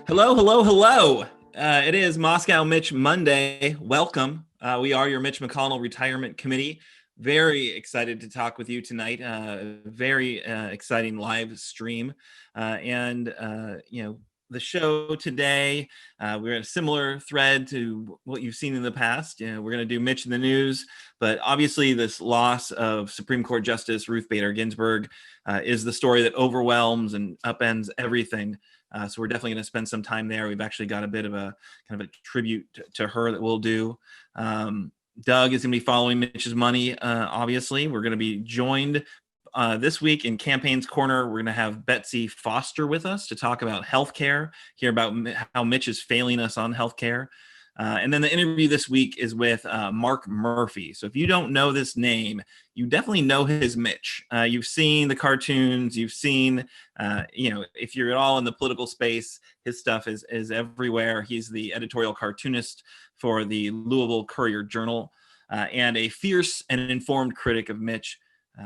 Hello, hello, hello. It is Moscow Mitch Monday. Welcome. We are your Mitch McConnell Retirement Committee. Very excited to talk with you tonight. Very exciting live stream. The show today, we're in a similar thread to what you've seen in the past. We're going to do Mitch in the news, but obviously this loss of Supreme Court Justice Ruth Bader Ginsburg is the story that overwhelms and upends everything. So we're definitely going to spend some time there. We've actually got a bit of a kind of a tribute to her that we'll do. Doug is going to be following Mitch's Money, obviously. We're going to be joined this week in Campaigns Corner. We're going to have Betsy Foster with us to talk about healthcare, hear about how Mitch is failing us on healthcare. And then the interview this week is with Marc Murphy. So if you don't know this name, you definitely know his Mitch. You've seen the cartoons, you've seen, if you're at all in the political space, his stuff is everywhere. He's the editorial cartoonist for the Louisville Courier Journal and a fierce and informed critic of Mitch.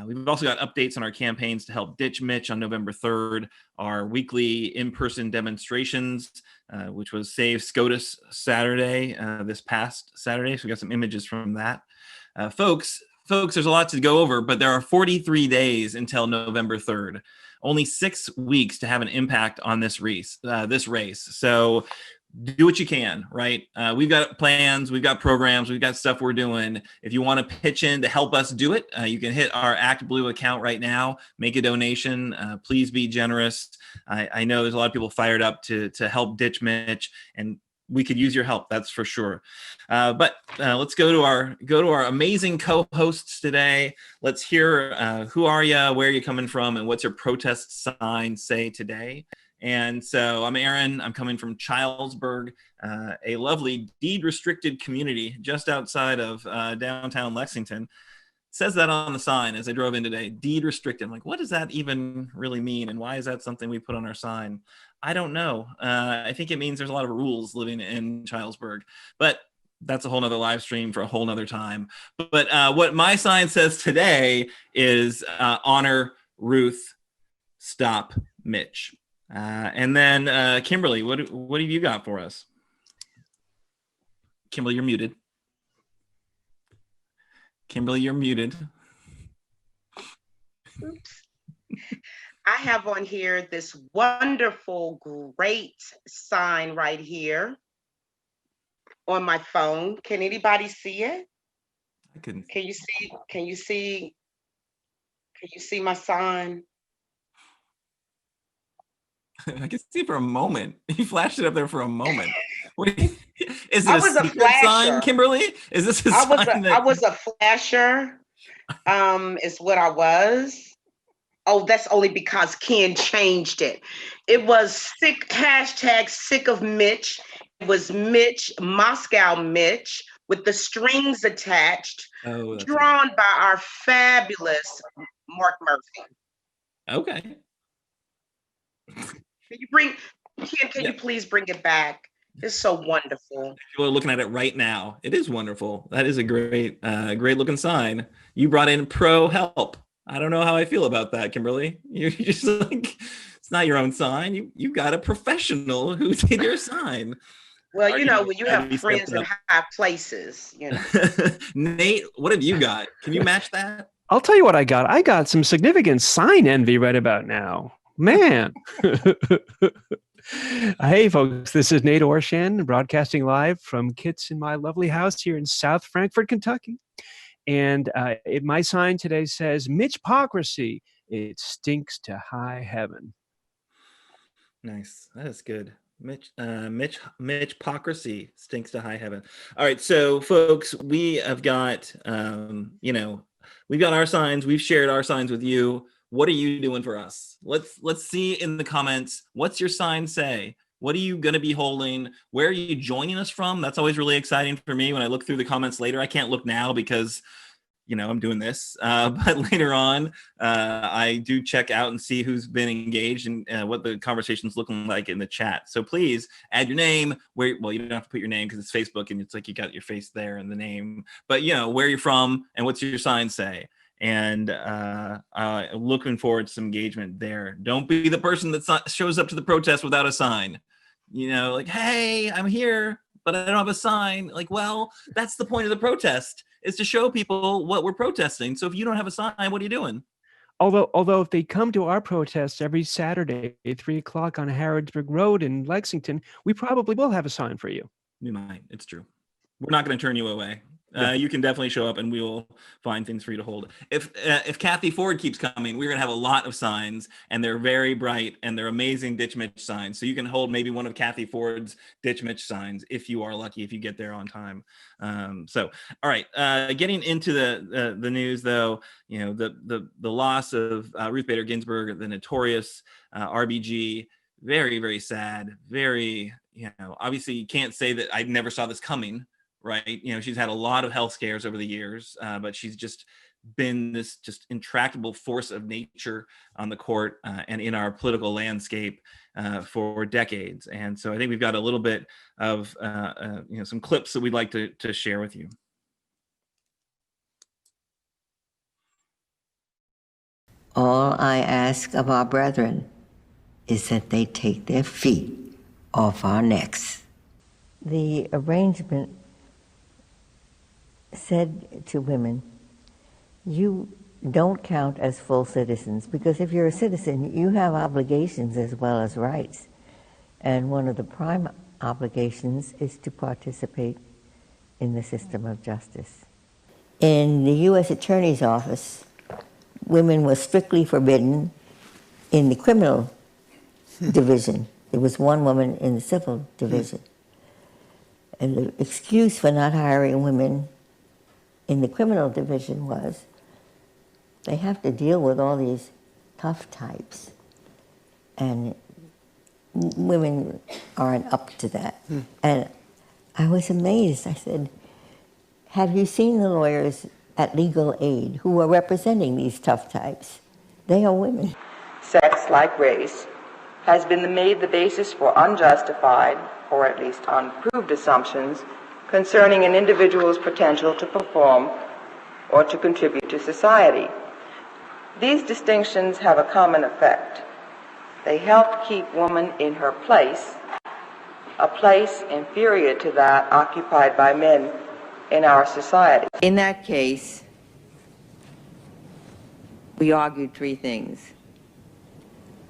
We've also got updates on our campaigns to help ditch Mitch on November 3rd, our weekly in-person demonstrations, which was Save SCOTUS Saturday, this past Saturday. So we got some images from that. Folks, there's a lot to go over, but there are 43 days until November 3rd. Only 6 weeks to have an impact on this race. So do what you can, right? We've got plans, we've got programs, we've got stuff we're doing. If you want to pitch in to help us do it, you can hit our Act Blue account right now, make a donation. Please be generous. I know there's a lot of people fired up to help ditch Mitch, and we could use your help, that's for sure. But let's go to our amazing co-hosts today. Let's hear who are you, where are you coming from, and what's your protest sign say today? And so I'm Aaron. I'm coming from Childsburg, a lovely deed-restricted community just outside of downtown Lexington. It says that on the sign as I drove in today, deed-restricted. I'm like, what does that even really mean? And why is that something we put on our sign? I don't know. I think it means there's a lot of rules living in Childsburg. But that's a whole nother live stream for a whole nother time. But what my sign says today is honor Ruth, stop Mitch. And then Kimberly, what have you got for us? Kimberly, you're muted. Kimberly, you're muted. Oops. I have on here this wonderful, great sign right here on my phone. Can anybody see it? I couldn't. Can you see my sign? I can see it for a moment. You flashed it up there for a moment. Is it a secret sign, Kimberly? Is this a sign? I was a flasher. Is what I was. Oh, that's only because Ken changed it. It was sick of Mitch. It was Mitch, Moscow Mitch, with the strings attached, drawn by our fabulous Marc Murphy. Okay. Can you please bring it back? It's so wonderful. People are looking at it right now. It is wonderful. That is a great looking sign. You brought in pro help. I don't know how I feel about that, Kimberly. You're just like, it's not your own sign. You got a professional who did your sign. Well, when you have friends in high places, Nate, what have you got? Can you match that? I'll tell you what I got. I got some significant sign envy right about now. Man. Hey, folks, this is Nate Orshan, broadcasting live from Kit's in my lovely house here in South Frankfort, Kentucky. And my sign today says, Mitchpocrisy, it stinks to high heaven. Nice. That is good. Mitchpocrisy stinks to high heaven. All right. So, folks, we have got, we've got our signs. We've shared our signs with you. What are you doing for us? Let's see in the comments. What's your sign say? What are you going to be holding? Where are you joining us from? That's always really exciting for me when I look through the comments later. I can't look now because, I'm doing this. But later on, I do check out and see who's been engaged and what the conversation's looking like in the chat. So please add your name. You don't have to put your name because it's Facebook and it's like you got your face there and the name. But, where you're from and what's your sign say. And looking forward to some engagement there. Don't be the person that shows up to the protest without a sign. you know, like, hey, I'm here, but I don't have a sign. Like, well, that's the point of the protest, is to show people what we're protesting. So if you don't have a sign, what are you doing? Although if they come to our protests every Saturday at 3:00 on Harrodsburg Road in Lexington, we probably will have a sign for you. We might. It's true. We're not going to turn you away. No. You can definitely show up, and we will find things for you to hold. If Kathy Ford keeps coming, we're going to have a lot of signs, and they're very bright, and they're amazing Ditch Mitch signs. So you can hold maybe one of Kathy Ford's Ditch Mitch signs if you are lucky, if you get there on time. So, all right, getting into the news, though, you know, the loss of Ruth Bader Ginsburg, the notorious RBG. Very, very sad. Very, you know, obviously you can't say that I never saw this coming. Right. You know, she's had a lot of health scares over the years, but she's just been this just intractable force of nature on the court and in our political landscape for decades. And so I think we've got a little bit of, you know, some clips that we'd like to share with you. All I ask of our brethren is that they take their feet off our necks. The arrangement said to women, you don't count as full citizens, because if you're a citizen, you have obligations as well as rights. And one of the prime obligations is to participate in the system of justice. In the U.S. Attorney's Office, women were strictly forbidden in the criminal division. There was one woman in the civil division. And the excuse for not hiring women in the criminal division was they have to deal with all these tough types, and women aren't up to that. And I was amazed. I said, have you seen the lawyers at Legal Aid who are representing these tough types? They are women. Sex, like race, has been made the basis for unjustified, or at least unproved, assumptions concerning an individual's potential to perform or to contribute to society. These distinctions have a common effect. They help keep woman in her place, a place inferior to that occupied by men in our society. In that case, we argued three things.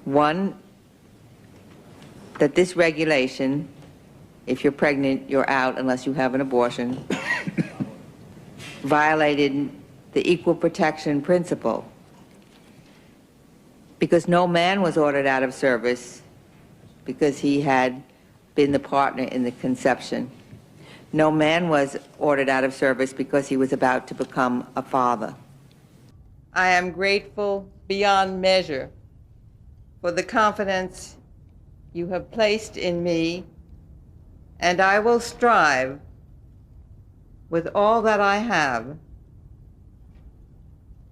One, that this regulation, if you're pregnant, you're out unless you have an abortion, violated the equal protection principle, because no man was ordered out of service because he had been the partner in the conception. No man was ordered out of service because he was about to become a father. I am grateful beyond measure for the confidence you have placed in me, and I will strive with all that I have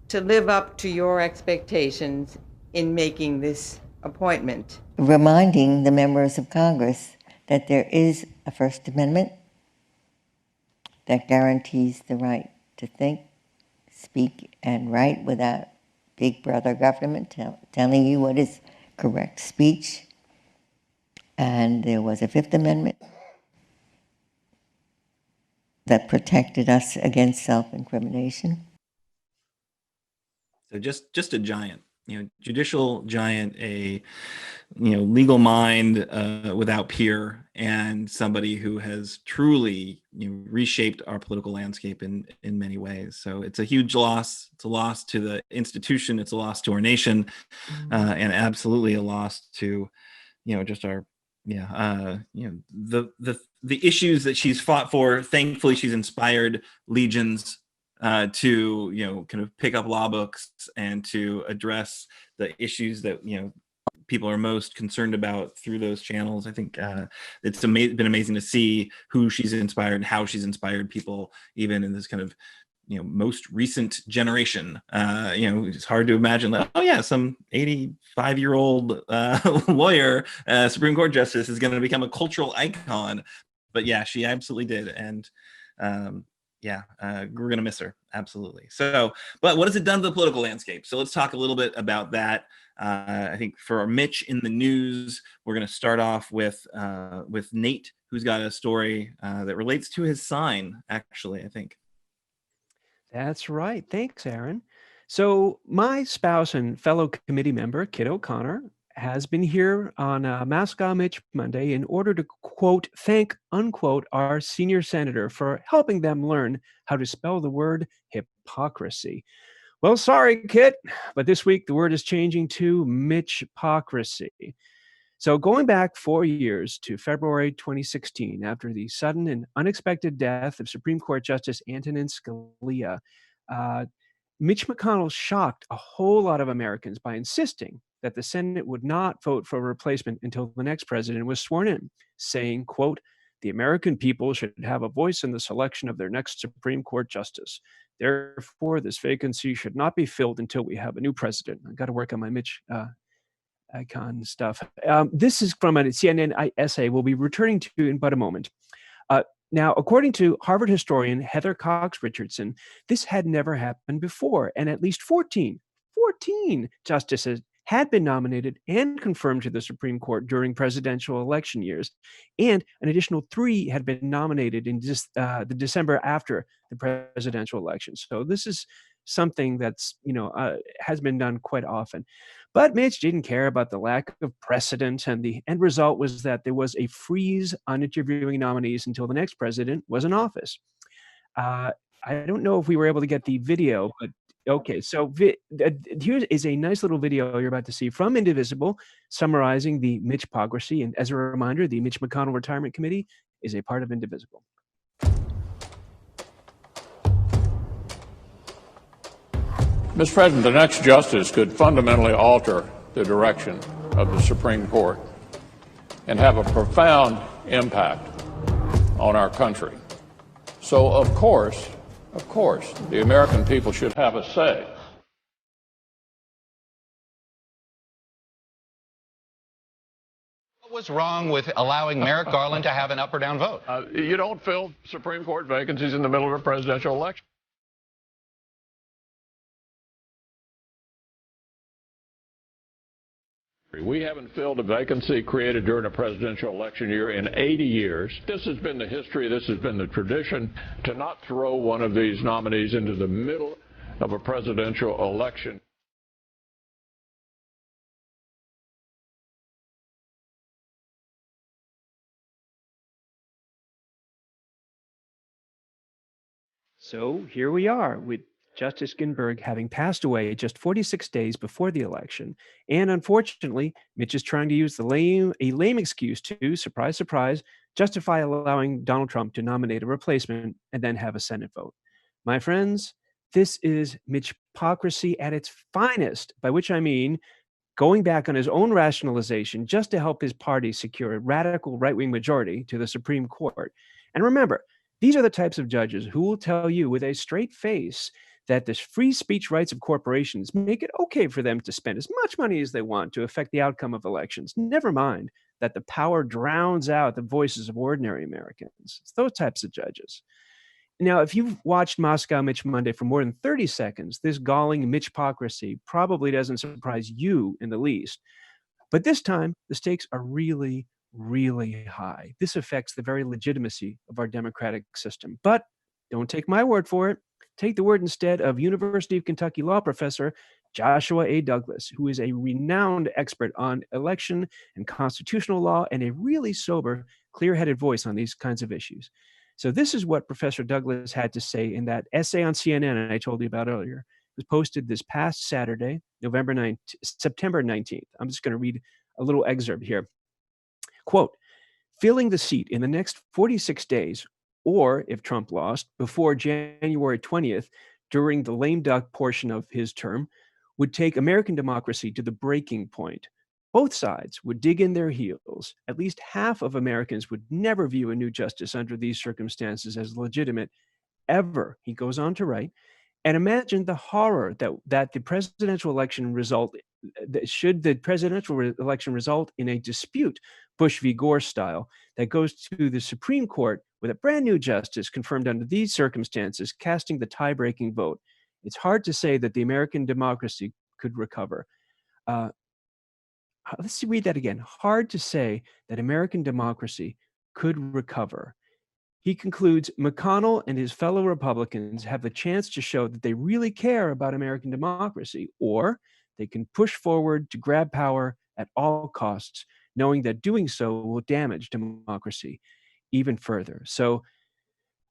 to live up to your expectations in making this appointment. Reminding the members of Congress that there is a First Amendment that guarantees the right to think, speak, and write without Big Brother government telling you what is correct speech. And there was a Fifth Amendment that protected us against self-incrimination. So just a giant, you know, judicial giant, a, you know, legal mind without peer, and somebody who has truly, you know, reshaped our political landscape in many ways. So it's a huge loss. It's a loss to the institution. It's a loss to our nation, and absolutely a loss to, you know, just our, you know, the issues that she's fought for. Thankfully, she's inspired legions to, you know, kind of pick up law books and to address the issues that, you know, people are most concerned about through those channels. I think it's been amazing to see who she's inspired and how she's inspired people, even in this kind of, you know, most recent generation. You know, it's hard to imagine that, oh yeah, some 85-year-old lawyer, Supreme Court justice, is going to become a cultural icon. But yeah, she absolutely did. And yeah, we're going to miss her. Absolutely. So, but what has it done to the political landscape? So let's talk a little bit about that. I think for our Mitch in the news, we're going to start off with Nate, who's got a story that relates to his sign, actually, I think. That's right. Thanks, Aaron. So my spouse and fellow committee member, Kit O'Connor, has been here on Mascot Mitch Monday in order to, quote, thank, unquote, our senior senator for helping them learn how to spell the word hypocrisy. Well, sorry, Kit, but this week the word is changing to Mitchpocrisy. So going back 4 years to February 2016, after the sudden and unexpected death of Supreme Court Justice Antonin Scalia, Mitch McConnell shocked a whole lot of Americans by insisting that the Senate would not vote for a replacement until the next president was sworn in, saying, quote, the American people should have a voice in the selection of their next Supreme Court justice. Therefore, this vacancy should not be filled until we have a new president. I got to work on my Mitch icon stuff. This is from a CNN essay we'll be returning to in but a moment. Now, according to Harvard historian Heather Cox Richardson, this had never happened before, and at least 14 justices had been nominated and confirmed to the Supreme Court during presidential election years, and an additional 3 had been nominated in the December after the presidential election. So this is something that's, has been done quite often. But Mitch didn't care about the lack of precedent, and the end result was that there was a freeze on interviewing nominees until the next president was in office. I don't know if we were able to get the video, but okay. So here is a nice little video you're about to see from Indivisible summarizing the Mitchpocrisy. And as a reminder, the Mitch McConnell Retirement Committee is a part of Indivisible. Mr. President, the next justice could fundamentally alter the direction of the Supreme Court and have a profound impact on our country. So, of course, the American people should have a say. What was wrong with allowing Merrick Garland to have an up or down vote? You don't fill Supreme Court vacancies in the middle of a presidential election. We haven't filled a vacancy created during a presidential election year in 80 years. This has been the history, this has been the tradition, to not throw one of these nominees into the middle of a presidential election. So here we are with Justice Ginsburg having passed away just 46 days before the election. And unfortunately, Mitch is trying to use a lame excuse to, surprise, surprise, justify allowing Donald Trump to nominate a replacement and then have a Senate vote. My friends, this is Mitchpocrisy at its finest, by which I mean going back on his own rationalization just to help his party secure a radical right-wing majority to the Supreme Court. And remember, these are the types of judges who will tell you with a straight face that the free speech rights of corporations make it okay for them to spend as much money as they want to affect the outcome of elections. Never mind that the power drowns out the voices of ordinary Americans. It's those types of judges. Now, if you've watched Moscow Mitch Monday for more than 30 seconds, this galling Mitchpocrisy probably doesn't surprise you in the least. But this time, the stakes are really, really high. This affects the very legitimacy of our democratic system. But don't take my word for it. Take the word instead of University of Kentucky law professor Joshua A. Douglas, who is a renowned expert on election and constitutional law and a really sober, clear-headed voice on these kinds of issues. So this is what Professor Douglas had to say in that essay on CNN I told you about earlier. It was posted this past Saturday, September 19th. I'm just going to read a little excerpt here. Quote, filling the seat in the next 46 days, or if Trump lost, before January 20th, during the lame duck portion of his term, would take American democracy to the breaking point. Both sides would dig in their heels. At least half of Americans would never view a new justice under these circumstances as legitimate, ever, he goes on to write. And imagine the horror that the presidential election result, should the presidential election result in a dispute Bush v. Gore style, that goes to the Supreme Court with a brand new justice confirmed under these circumstances, casting the tie-breaking vote. It's hard to say that the American democracy could recover. Let's read that again. Hard to say that American democracy could recover. He concludes, McConnell and his fellow Republicans have the chance to show that they really care about American democracy, or they can push forward to grab power at all costs, knowing that doing so will damage democracy even further. So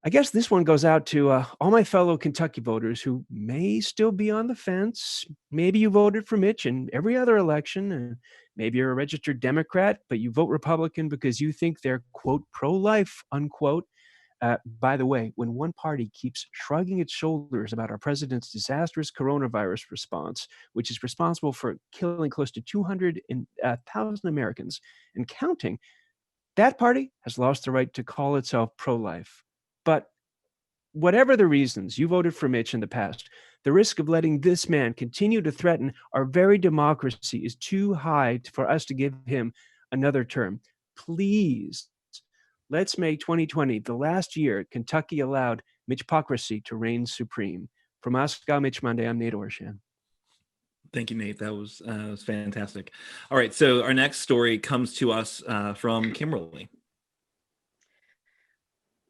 I guess this one goes out to all my fellow Kentucky voters who may still be on the fence. Maybe you voted for Mitch in every other election, and maybe you're a registered Democrat, but you vote Republican because you think they're, quote, pro-life, unquote. By the way, when one party keeps shrugging its shoulders about our president's disastrous coronavirus response, which is responsible for killing close to 200,000 Americans and counting, that party has lost the right to call itself pro-life. But whatever the reasons you voted for Mitch in the past, the risk of letting this man continue to threaten our very democracy is too high for us to give him another term. Please, let's make 2020 the last year Kentucky allowed Mitchpocrisy to reign supreme. From Moscow, Mitch Monday, I'm Nate Orshan. Thank you, Nate. That was fantastic. All right, so our next story comes to us from Kimberly.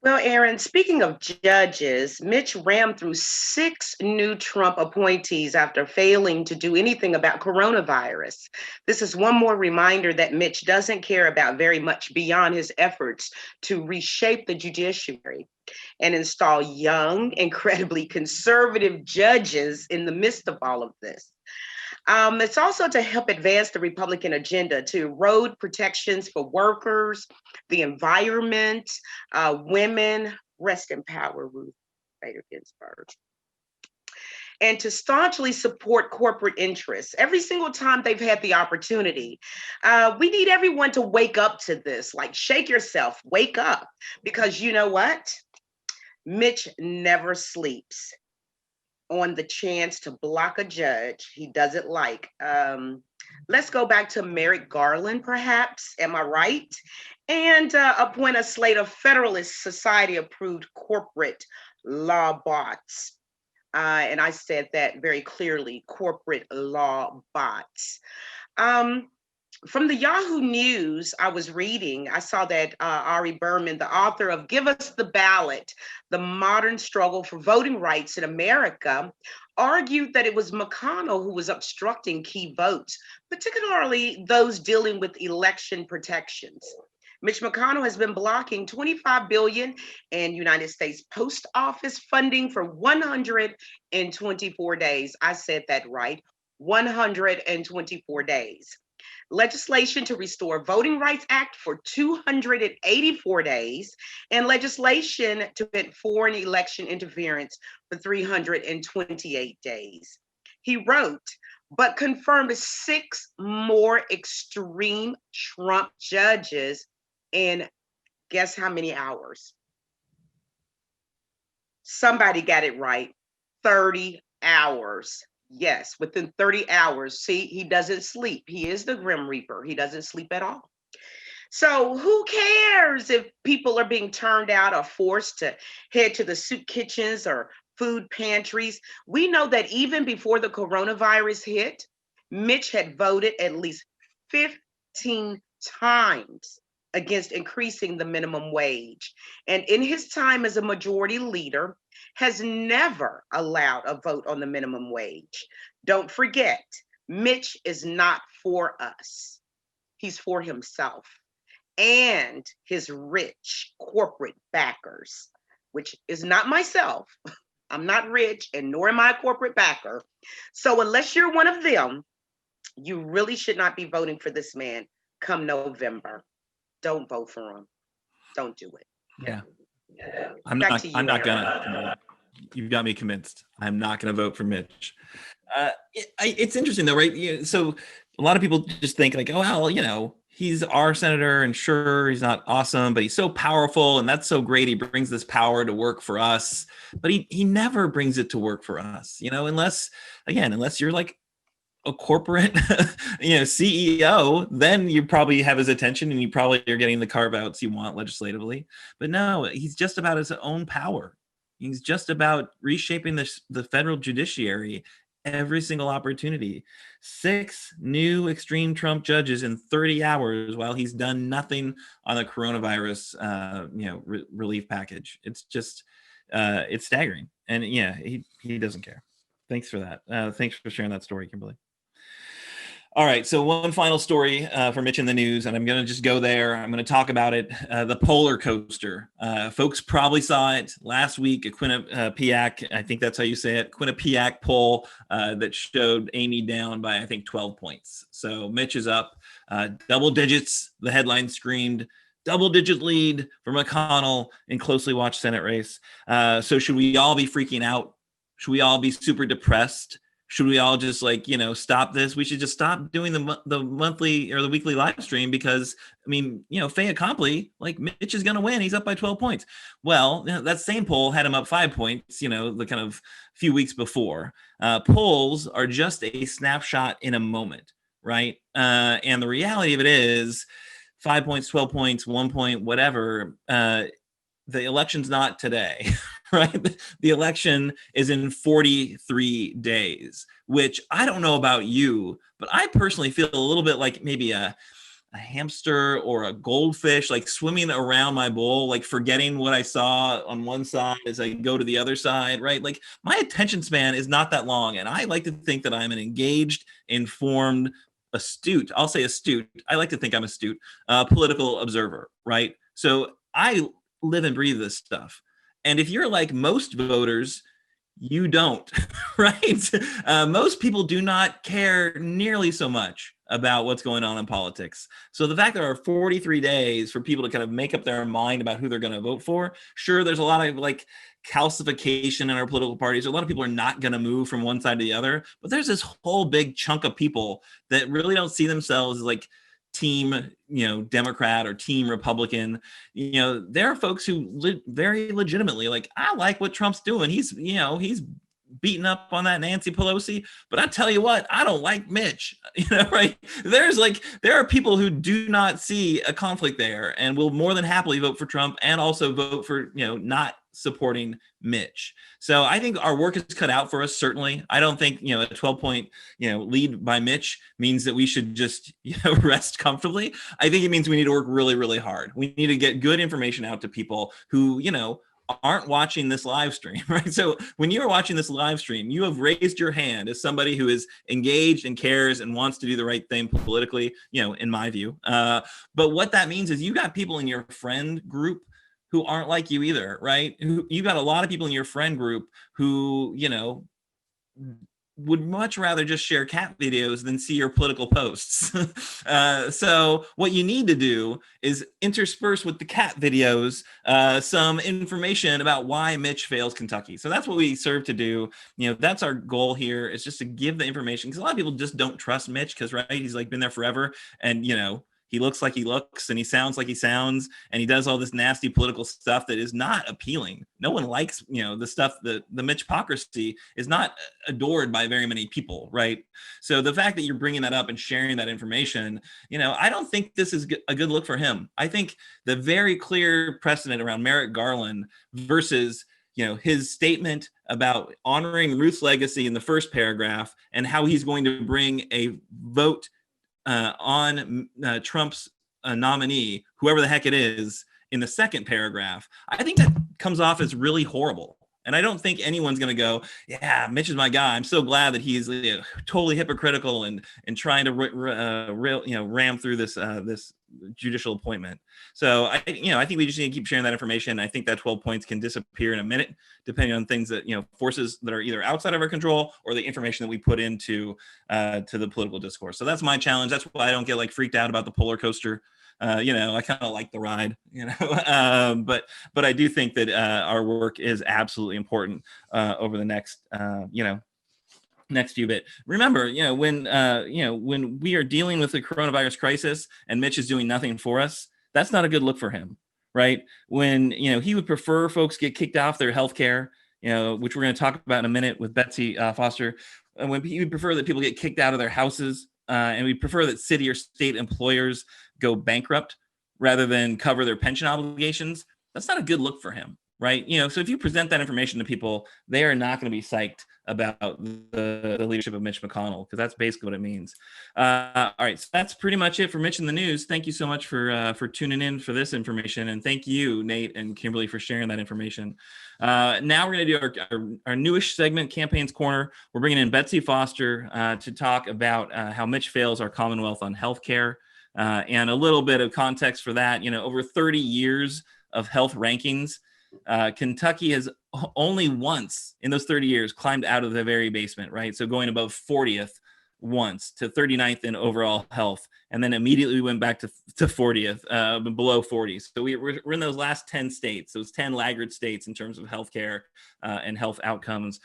Well, Aaron, speaking of judges, Mitch rammed through 6 new Trump appointees after failing to do anything about coronavirus. This is one more reminder that Mitch doesn't care about very much beyond his efforts to reshape the judiciary and install young, incredibly conservative judges in the midst of all of this. It's also to help advance the Republican agenda to erode protections for workers, the environment, women, rest in power, Ruth Bader Ginsburg, and to staunchly support corporate interests every single time they've had the opportunity. We need everyone to wake up to this, like shake yourself, wake up, because you know what? Mitch never sleeps on the chance to block a judge he doesn't like. Let's go back to Merrick Garland, perhaps, am I right? And appoint a slate of Federalist Society-approved corporate law bots. And I said that very clearly, corporate law bots. From the Yahoo News I was reading, I saw that Ari Berman, the author of Give Us the Ballot, The Modern Struggle for Voting Rights in America, argued that it was McConnell who was obstructing key votes, particularly those dealing with election protections. Mitch McConnell has been blocking $25 billion in United States Post Office funding for 124 days. I said that right, 124 days. Legislation to restore Voting Rights Act for 284 days, and legislation to prevent foreign election interference for 328 days. He wrote, but confirmed 6 more extreme Trump judges in guess how many hours? Somebody got it right, 30 hours. Yes, within 30 hours. See, he doesn't sleep. He is the Grim Reaper. He doesn't sleep at all. So who cares if people are being turned out or forced to head to the soup kitchens or food pantries? We know that even before the coronavirus hit, Mitch had voted at least 15 times against increasing the minimum wage. And in his time as a majority leader, has never allowed a vote on the minimum wage. Don't forget, Mitch is not for us. He's for himself and his rich corporate backers, which is not myself. I'm not rich and nor am I a corporate backer. So unless you're one of them, you really should not be voting for this man come November. Don't vote for him. Don't do it. Yeah. I'm not gonna. You've got me convinced. I'm not gonna vote for Mitch. It's interesting though, right? So a lot of people just think like, oh well, he's our senator, and sure, he's not awesome, but he's so powerful, and that's so great. He brings this power to work for us, but he never brings it to work for us. Unless you're like a corporate, CEO, then you probably have his attention and you probably are getting the carve outs you want legislatively. But no, he's just about his own power. He's just about reshaping the federal judiciary every single opportunity. 6 new extreme Trump judges in 30 hours while he's done nothing on the coronavirus, relief package. It's just, it's staggering. And yeah, he doesn't care. Thanks for that. Thanks for sharing that story, Kimberly. All right, so one final story for Mitch in the news, and I'm going to just go there. I'm going to talk about it. The polar coaster. Folks probably saw it last week, a Quinnipiac, I think that's how you say it, Quinnipiac poll that showed Amy down by, I think, 12 points. So Mitch is up double digits. The headline screamed, double-digit lead for McConnell in closely watched Senate race. So should we all be freaking out? Should we all be super depressed? Should we all just stop this? We should just stop doing the monthly or the weekly live stream because, fait accompli, Mitch is going to win. He's up by 12 points. Well, that same poll had him up 5 points, the kind of few weeks before. Polls are just a snapshot in a moment, right? And the reality of it is 5 points, 12 points, 1 point, whatever. The election's not today. Right? The election is in 43 days, which I don't know about you, but I personally feel a little bit like maybe a hamster or a goldfish, swimming around my bowl, forgetting what I saw on one side as I go to the other side, right? My attention span is not that long. And I like to think that I'm an engaged, informed, astute, I'll say astute. I like to think I'm astute, political observer, right? So I live and breathe this stuff. And if you're like most voters, you don't, right? Most people do not care nearly so much about what's going on in politics. So the fact there are 43 days for people to kind of make up their mind about who they're going to vote for, sure, there's a lot of calcification in our political parties. A lot of people are not going to move from one side to the other, but there's this whole big chunk of people that really don't see themselves as team, Democrat or team Republican. There are folks who very legitimately I like what Trump's doing. He's beating up on that Nancy Pelosi, but I tell you what, I don't like Mitch, right? There are people who do not see a conflict there and will more than happily vote for Trump and also vote for, not supporting Mitch. So I think our work is cut out for us. Certainly. I don't think, a 12-point, lead by Mitch means that we should just, rest comfortably. I think it means we need to work really, really hard. We need to get good information out to people who, aren't watching this live stream, right? So when you're watching this live stream, you have raised your hand as somebody who is engaged and cares and wants to do the right thing politically, in my view. But what that means is you got people in your friend group who aren't like you either, right? You got a lot of people in your friend group who, would much rather just share cat videos than see your political posts. So what you need to do is intersperse with the cat videos some information about why Mitch fails Kentucky. So that's what we serve to do. That's our goal here, is just to give the information, because a lot of people just don't trust Mitch because, right, he's been there forever, and he looks like he looks and he sounds like he sounds, and he does all this nasty political stuff that is not appealing. No one likes, the stuff that the Mitchpocrisy is not adored by very many people, right? So the fact that you're bringing that up and sharing that information, I don't think this is a good look for him. I think the very clear precedent around Merrick Garland versus his statement about honoring Ruth's legacy in the first paragraph and how he's going to bring a vote on Trump's nominee, whoever the heck it is, in the second paragraph, I think that comes off as really horrible. And I don't think anyone's going to go, yeah, Mitch is my guy. I'm so glad that he's totally hypocritical and trying to ram through this judicial appointment. So I think we just need to keep sharing that information. I think that 12 points can disappear in a minute, depending on things that forces that are either outside of our control or the information that we put into to the political discourse. So that's my challenge. That's why I don't get freaked out about the polar coaster. I kind of like the ride, but I do think that our work is absolutely important over the next few bit. Remember, when we are dealing with the coronavirus crisis and Mitch is doing nothing for us, that's not a good look for him, right? When, he would prefer folks get kicked off their health care, which we're going to talk about in a minute with Betsy Foster. and we prefer that people get kicked out of their houses, and we prefer that city or state employers go bankrupt rather than cover their pension obligations. That's not a good look for him, right? So if you present that information to people, they are not going to be psyched about the leadership of Mitch McConnell, because that's basically what it means. All right, so that's pretty much it for Mitch in the News. Thank you so much for tuning in for this information, and thank you, Nate and Kimberly, for sharing that information. Now we're going to do our newish segment, Campaigns Corner. We're bringing in Betsy Foster to talk about how Mitch fails our Commonwealth on healthcare, and a little bit of context for that. Over 30 years of health rankings, Kentucky has only once in those 30 years climbed out of the very basement, right? So going above 40th once to 39th in overall health, and then immediately we went back to 40th, below 40. So we're in those last 10 states, those 10 laggard states in terms of healthcare and health outcomes.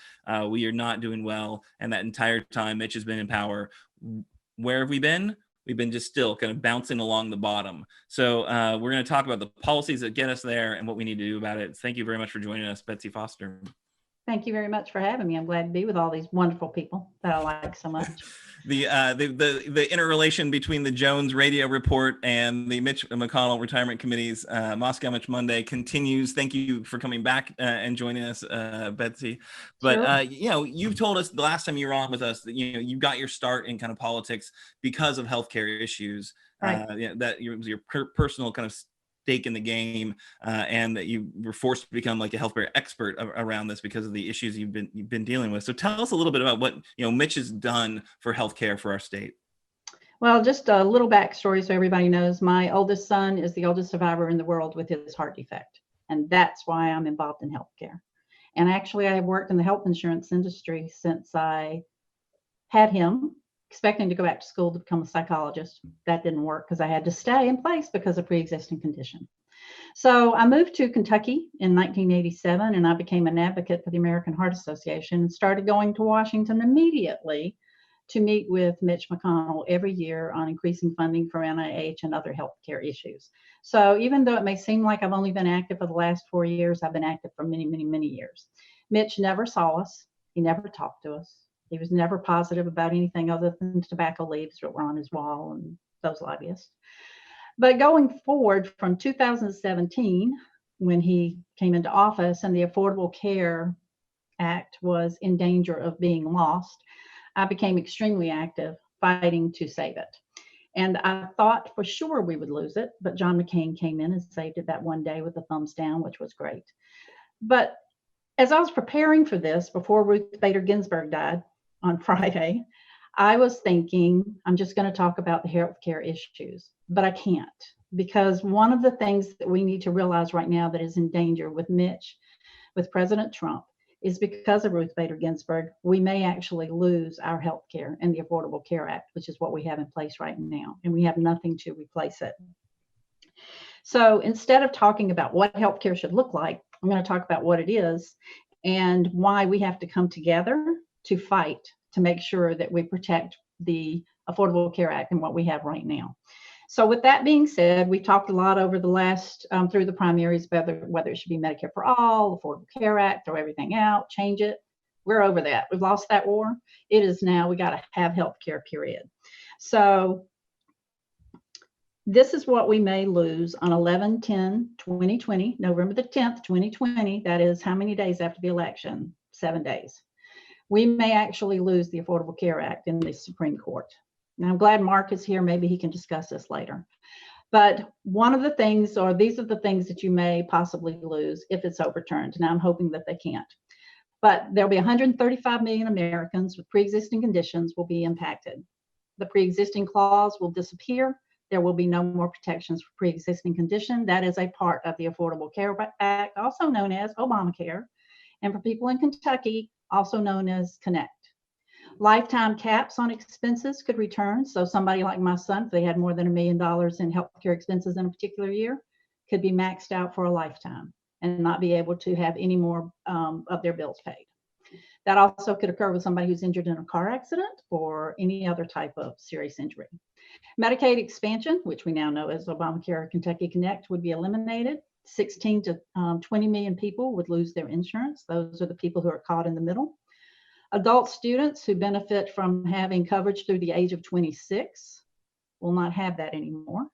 We are not doing well, and that entire time Mitch has been in power. Where have we been? We've been just still kind of bouncing along the bottom. So we're going to talk about the policies that get us there and what we need to do about it. Thank you very much for joining us, Betsy Foster. Thank you very much for having me. I'm glad to be with all these wonderful people that I like so much. The interrelation between the Jones radio report and the Mitch McConnell Retirement Committee's Moscow Mitch Monday continues. Thank you for coming back and joining us, Betsy. But Sure. you've told us the last time you were on with us that you got your start in kind of politics because of healthcare issues. Right. That was your personal kind of stake in the game, and that you were forced to become like a healthcare expert around this because of the issues you've been dealing with. So tell us a little bit about what Mitch has done for healthcare for our state. Well, just a little backstory so everybody knows. My oldest son is the oldest survivor in the world with his heart defect, and that's why I'm involved in healthcare. And actually, I have worked in the health insurance industry since I had him, expecting to go back to school to become a psychologist. That didn't work because I had to stay in place because of pre-existing condition. So I moved to Kentucky in 1987, and I became an advocate for the American Heart Association and started going to Washington immediately to meet with Mitch McConnell every year on increasing funding for NIH and other healthcare issues. So even though it may seem like I've only been active for the last 4 years, I've been active for many, many, many years. Mitch never saw us. He never talked to us. He was never positive about anything other than tobacco leaves that were on his wall and those lobbyists. But going forward from 2017, when he came into office and the Affordable Care Act was in danger of being lost, I became extremely active fighting to save it. And I thought for sure we would lose it, but John McCain came in and saved it that one day with a thumbs down, which was great. But as I was preparing for this, before Ruth Bader Ginsburg died on Friday, I was thinking, I'm just going to talk about the healthcare issues, but I can't, because one of the things that we need to realize right now that is in danger with Mitch, with President Trump, is because of Ruth Bader Ginsburg, we may actually lose our healthcare and the Affordable Care Act, which is what we have in place right now, and we have nothing to replace it. So instead of talking about what healthcare should look like, I'm going to talk about what it is and why we have to come together to fight to make sure that we protect the Affordable Care Act and what we have right now. So with that being said, we talked a lot over the last, through the primaries, whether it should be Medicare for all, Affordable Care Act, throw everything out, change it. We're over that. We've lost that war. It is now, we got to have health care, period. So this is what we may lose on 11/10/2020, November the 10th, 2020. That is how many days after the election? 7 days. We may actually lose the Affordable Care Act in the Supreme Court. Now, I'm glad Mark is here. Maybe he can discuss this later. But one of the things, or these are the things that you may possibly lose if it's overturned. Now, I'm hoping that they can't. But there'll be 135 million Americans with pre-existing conditions will be impacted. The pre-existing clause will disappear. There will be no more protections for pre-existing condition. That is a part of the Affordable Care Act, also known as Obamacare. And for people in Kentucky, also known as Connect. Lifetime caps on expenses could return. So somebody like my son, if they had more than $1 million in healthcare expenses in a particular year, could be maxed out for a lifetime and not be able to have any more of their bills paid. That also could occur with somebody who's injured in a car accident or any other type of serious injury. Medicaid expansion, which we now know as Obamacare Kentucky Connect, would be eliminated. 16 to 20 million people would lose their insurance. Those are the people who are caught in the middle. Adult students who benefit from having coverage through the age of 26 will not have that anymore.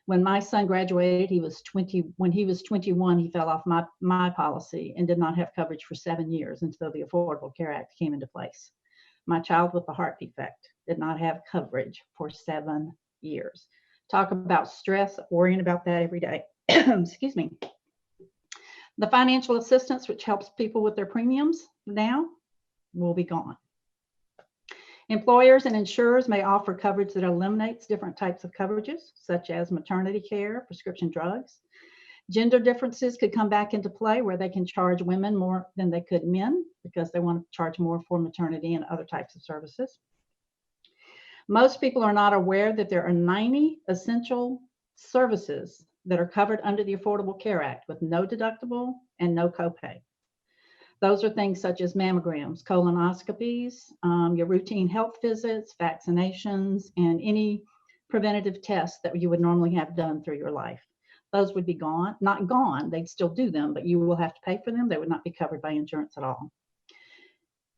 When my son graduated, he was 20. When he was 21, he fell off my policy and did not have coverage for 7 years until the Affordable Care Act came into place. My child with the heart defect did not have coverage for 7 years. Talk about stress, worrying about that every day. Excuse me. The financial assistance, which helps people with their premiums now, will be gone. Employers and insurers may offer coverage that eliminates different types of coverages, such as maternity care, prescription drugs. Gender differences could come back into play where they can charge women more than they could men because they want to charge more for maternity and other types of services. Most people are not aware that there are 90 essential services that are covered under the Affordable Care Act with no deductible and no copay. Those are things such as mammograms, colonoscopies, your routine health visits, vaccinations, and any preventative tests that you would normally have done through your life. Those would be gone, not gone, they'd still do them, but you will have to pay for them. They would not be covered by insurance at all.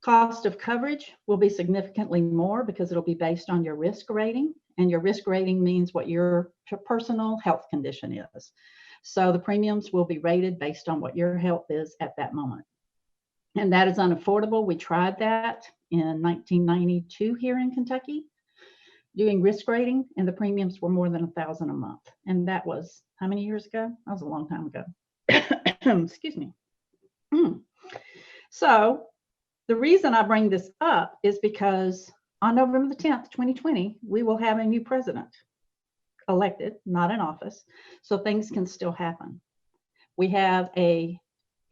Cost of coverage will be significantly more because it'll be based on your risk rating, and your risk rating means what your personal health condition is. So the premiums will be rated based on what your health is at that moment. And that is unaffordable. We tried that in 1992 here in Kentucky, doing risk rating, and the premiums were more than $1,000 a month. And that was how many years ago? That was a long time ago. Excuse me. So the reason I bring this up is because on November the 10th, 2020, we will have a new president elected, not in office. So things can still happen. We have a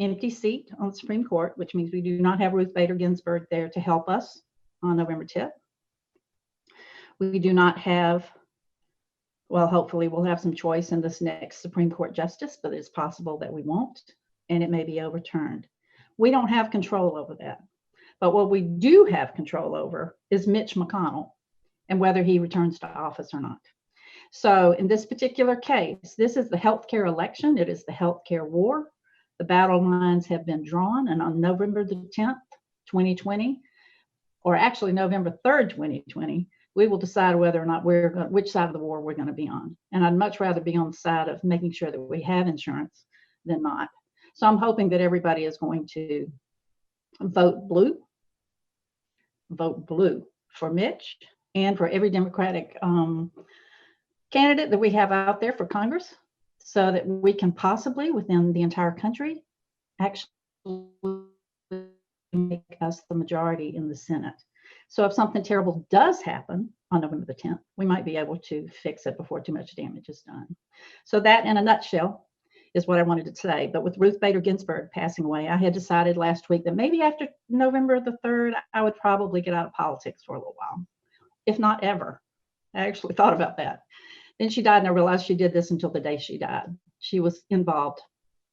empty seat on the Supreme Court, which means we do not have Ruth Bader Ginsburg there to help us on November 10th. We do not have, well, hopefully we'll have some choice in this next Supreme Court justice, but it's possible that we won't, and it may be overturned. We don't have control over that. But what we do have control over is Mitch McConnell and whether he returns to office or not. So in this particular case, this is the healthcare election. It is the healthcare war. The battle lines have been drawn, and on November the 10th, 2020, or actually November 3rd, 2020, we will decide whether or not which side of the war we're going to be on. And I'd much rather be on the side of making sure that we have insurance than not. So I'm hoping that everybody is going to vote blue for Mitch and for every Democratic candidate that we have out there for Congress, so that we can possibly, within the entire country, actually make us the majority in the Senate. So if something terrible does happen on November the 10th, we might be able to fix it before too much damage is done. So that, in a nutshell, is what I wanted to say. But with Ruth Bader Ginsburg passing away, I had decided last week that maybe after November the 3rd, I would probably get out of politics for a little while, if not ever. I actually thought about that. Then she died, and I realized she did this until the day she died. She was involved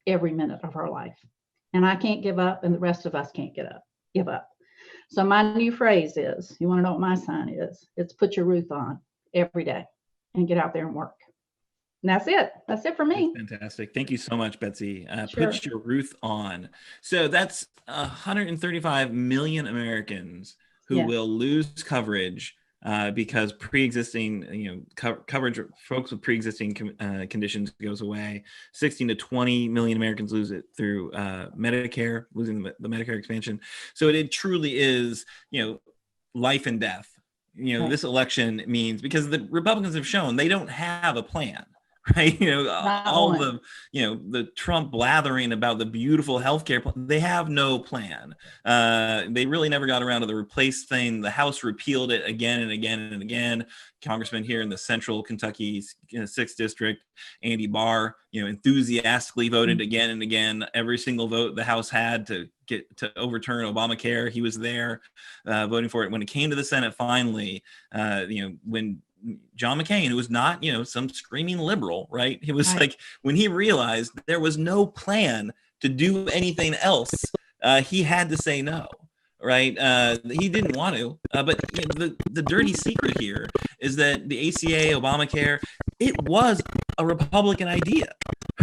every minute of her life. And I can't give up, and the rest of us can't give up. So my new phrase is, you want to know what my sign is? It's put your Ruth on every day and get out there and work. And that's it. That's it for me. That's fantastic. Thank you so much, Betsy. Sure. Put your Ruth on. So that's 135 million Americans who will lose coverage because pre-existing, coverage, folks with pre-existing conditions goes away. 16 to 20 million Americans lose it through Medicare, losing the Medicare expansion. So it truly is, life and death. This election means, because the Republicans have shown they don't have a plan. Right, all the Trump blathering about the beautiful healthcare plan, they have no plan. They really never got around to the replace thing. The House repealed it again and again and again. Congressman here in the Central Kentucky 6th District, Andy Barr, enthusiastically voted again and again. Every single vote the House had to get to overturn Obamacare, he was there voting for it. When it came to the Senate, finally, when John McCain, who was not, some screaming liberal, right? He was like, when he realized there was no plan to do anything else, he had to say no, right? He didn't want to, but the dirty secret here is that the ACA, Obamacare, it was a Republican idea,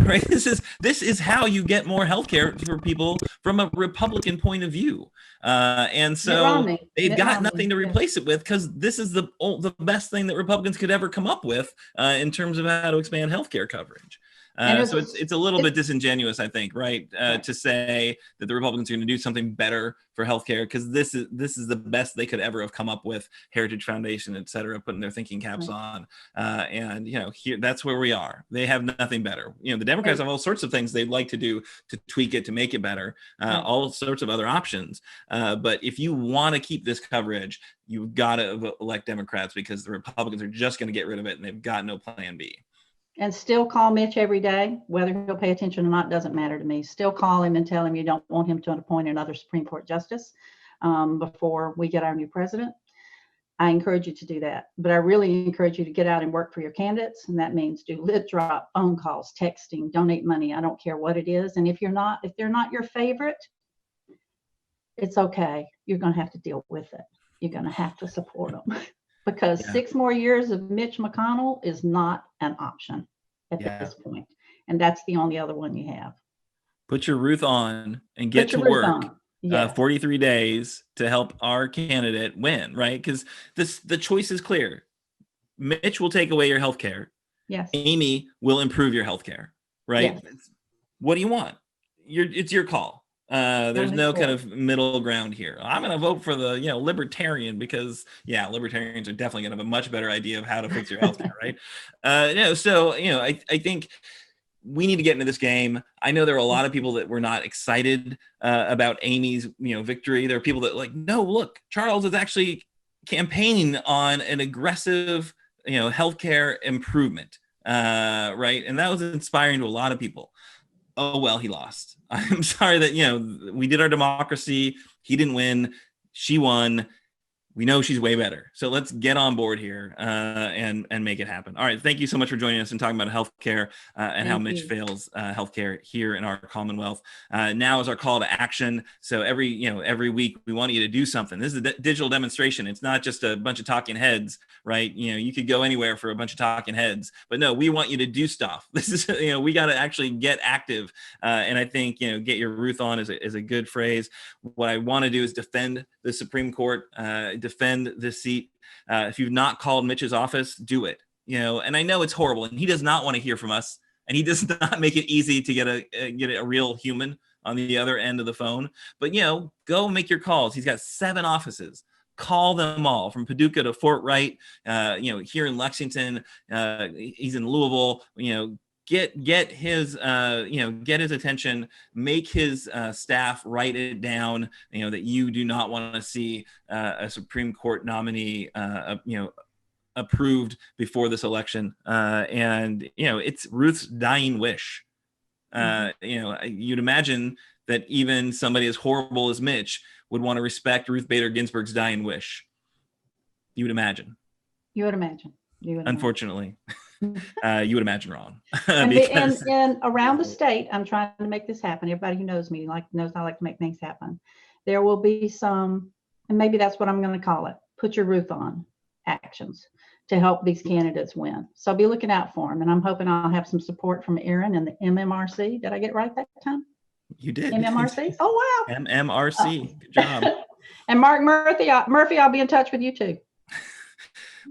right? This is how you get more healthcare for people from a Republican point of view, and so they've got nothing to replace it with, because this is the best thing that Republicans could ever come up with in terms of how to expand healthcare coverage. So it's a little bit disingenuous, I think, right, to say that the Republicans are going to do something better for healthcare, because this is the best they could ever have come up with. Heritage Foundation, et cetera, putting their thinking caps on, and here, that's where we are. They have nothing better. The Democrats have all sorts of things they'd like to do to tweak it, to make it better, all sorts of other options. But if you want to keep this coverage, you've got to elect Democrats, because the Republicans are just going to get rid of it, and they've got no plan B. And still call Mitch every day, whether he'll pay attention or not, doesn't matter to me. Still call him and tell him you don't want him to appoint another Supreme Court justice before we get our new president. I encourage you to do that. But I really encourage you to get out and work for your candidates. And that means do lip drop, phone calls, texting, donate money. I don't care what it is. And if they're not your favorite, it's okay. You're going to have to deal with it. You're going to have to support them. Because 6 more years of Mitch McConnell is not an option at this point. And that's the only other one you have. Put your Ruth on and get to work. 43 days to help our candidate win, right? Because the choice is clear. Mitch will take away your health care. Yes. Amy will improve your health care, right? Yes. What do you want? It's your call. There's no kind of middle ground here. I'm going to vote for the, libertarian, because libertarians are definitely going to have a much better idea of how to fix your healthcare, right? I think we need to get into this game. I know there are a lot of people that were not excited about Amy's, victory. There are people that no, look, Charles is actually campaigning on an aggressive, healthcare improvement, right? And that was inspiring to a lot of people. Oh, well, he lost. I'm sorry that, we did our democracy. He didn't win. She won. We know she's way better. So let's get on board here and make it happen. All right. Thank you so much for joining us and talking about healthcare and how Mitch fails healthcare here in our Commonwealth. Now is our call to action. So every week we want you to do something. This is a digital demonstration. It's not just a bunch of talking heads, right? You could go anywhere for a bunch of talking heads, but no, we want you to do stuff. This is, we got to actually get active. And I think, get your Ruth on is a good phrase. What I want to do is defend the Supreme Court, defend this seat. If you've not called Mitch's office, do it. And I know it's horrible, and he does not want to hear from us, and he does not make it easy to get a real human on the other end of the phone. But go make your calls. He's got 7 offices. Call them all, from Paducah to Fort Wright. Here in Lexington, he's in Louisville. Get his attention, make his staff write it down, that you do not want to see a Supreme Court nominee, approved before this election. And it's Ruth's dying wish. You'd imagine that even somebody as horrible as Mitch would want to respect Ruth Bader Ginsburg's dying wish. You would imagine. Unfortunately. You would imagine wrong. and around the state, I'm trying to make this happen. Everybody who knows me knows I like to make things happen. There will be some, and maybe that's what I'm going to call it, put your Ruth on actions to help these candidates win. So be looking out for them. And I'm hoping I'll have some support from Aaron and the MMRC. Did I get it right that time? You did. MMRC? Oh, wow. MMRC. Good job. And Marc Murphy, I'll be in touch with you too.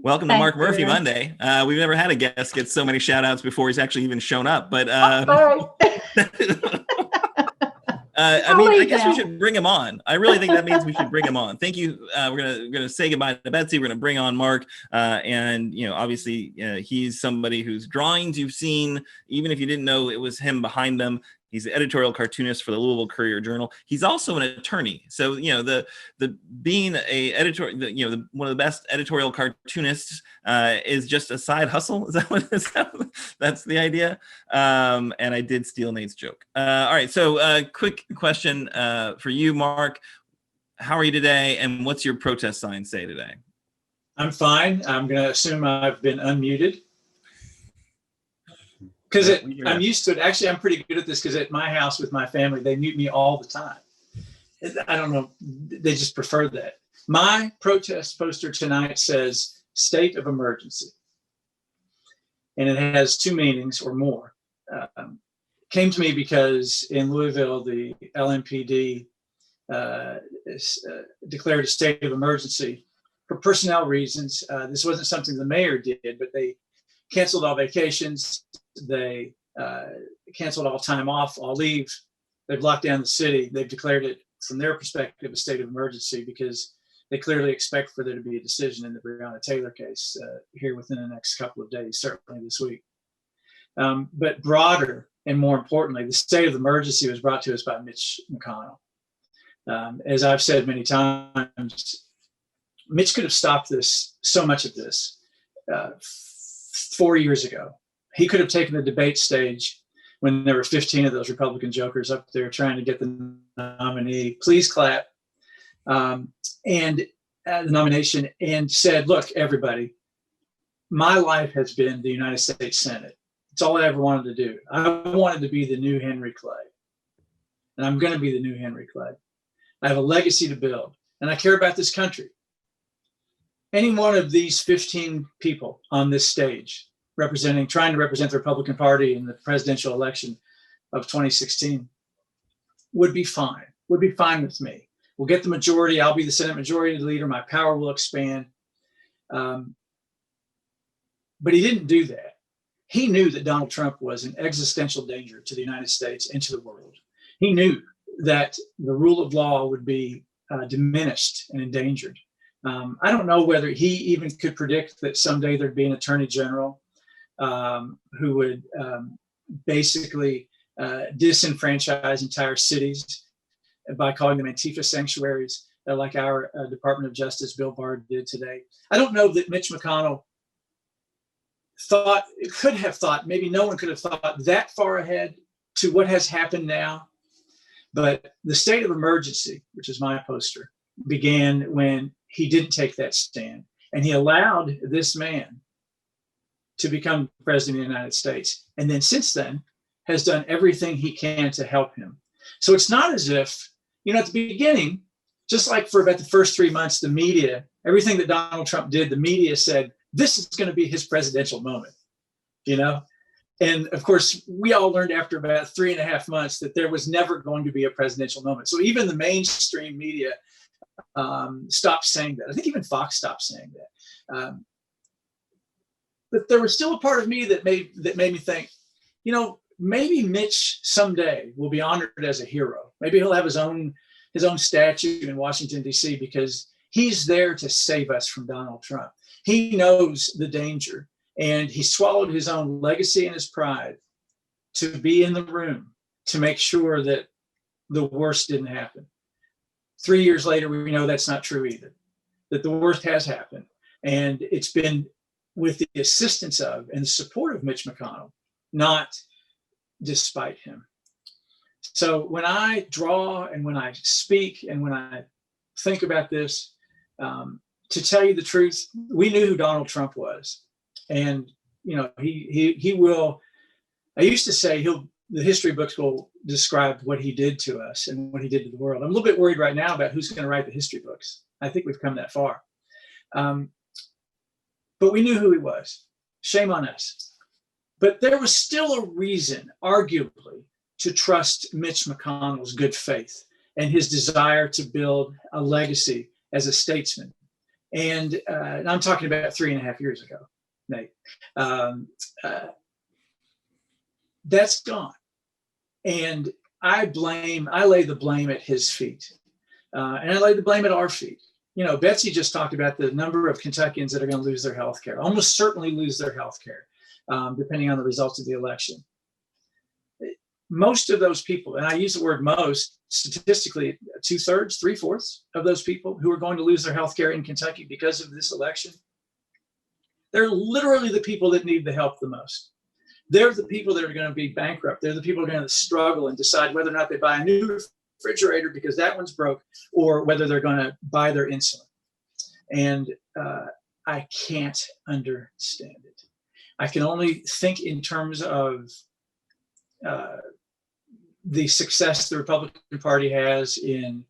Welcome to Marc Murphy Monday. We've never had a guest get so many shout outs before he's actually even shown up. But I guess we should bring him on. I really think that means we should bring him on. Thank you. We're gonna say goodbye to Betsy. We're gonna bring on Marc, and obviously he's somebody whose drawings you've seen, even if you didn't know it was him behind them. He's the editorial cartoonist for the Louisville Courier Journal. He's also an attorney. So, the being a editor, one of the best editorial cartoonists is just a side hustle. Is that what that's the idea? And I did steal Nate's joke. All right. So quick question for you, Marc. How are you today? And what's your protest sign say today? I'm fine. I'm going to assume I've been unmuted. Because I'm used to it. Actually, I'm pretty good at this, because at my house with my family, they mute me all the time. I don't know. They just prefer that. My protest poster tonight says state of emergency. And it has 2 meanings or more. came to me because in Louisville, the LMPD declared a state of emergency for personnel reasons. This wasn't something the mayor did, but they canceled all vacations. They canceled all time off, all leave. They've locked down the city. They've declared it, from their perspective, a state of emergency because they clearly expect for there to be a decision in the Breonna Taylor case here within the next couple of days, certainly this week. But broader and more importantly, the state of emergency was brought to us by Mitch McConnell. As I've said many times, Mitch could have stopped this, so much of this, 4 years ago. He could have taken the debate stage when there were 15 of those Republican jokers up there trying to get the nominee. Please clap. And the nomination, and said, look, everybody, my life has been the United States Senate. It's all I ever wanted to do. I wanted to be the new Henry Clay. And I'm going to be the new Henry Clay. I have a legacy to build, and I care about this country. Any one of these 15 people on this stage trying to represent the Republican Party in the presidential election of 2016 would be fine with me. We'll get the majority. I'll be the Senate Majority Leader. My power will expand. But he didn't do that. He knew that Donald Trump was an existential danger to the United States and to the world. He knew that the rule of law would be diminished and endangered. I don't know whether he even could predict that someday there'd be an attorney general who would basically disenfranchise entire cities by calling them Antifa sanctuaries, like our Department of Justice Bill Barr did today. I don't know that Mitch McConnell could have thought, maybe no one could have thought that far ahead to what has happened now. But the state of emergency, which is my poster, began when he didn't take that stand. And he allowed this man to become president of the United States. And then since then has done everything he can to help him. So it's not as if, at the beginning, just like for about the first 3 months, the media, everything that Donald Trump did, the media said, this is going to be his presidential moment, And of course, we all learned after about 3.5 months that there was never going to be a presidential moment. So even the mainstream media stopped saying that. I think even Fox stopped saying that. But there was still a part of me that made me think, maybe Mitch someday will be honored as a hero. Maybe he'll have his own statue in Washington, D.C. because he's there to save us from Donald Trump. He knows the danger, and he swallowed his own legacy and his pride to be in the room to make sure that the worst didn't happen. 3 years later, we know that's not true either, that the worst has happened. And it's been with the assistance of and the support of Mitch McConnell, not despite him. So when I draw and when I speak and when I think about this, to tell you the truth, we knew who Donald Trump was. And, he will, I used to say the history books will describe what he did to us and what he did to the world. I'm a little bit worried right now about who's going to write the history books. I think we've come that far. But we knew who he was. Shame on us. But there was still a reason, arguably, to trust Mitch McConnell's good faith and his desire to build a legacy as a statesman. And I'm talking about 3.5 years ago, Nate. That's gone. And I lay the blame at his feet. And I lay the blame at our feet. Betsy just talked about the number of Kentuckians that are going to lose their health care, almost certainly lose their health care, depending on the results of the election. Most of those people, and I use the word most, statistically, 2/3, 3/4 of those people who are going to lose their health care in Kentucky because of this election, they're literally the people that need the help the most. They're the people that are going to be bankrupt. They're the people who are going to struggle and decide whether or not they buy a new refrigerator because that one's broke, or whether they're going to buy their insulin. And I can't understand it. I can only think in terms of the success the Republican Party has in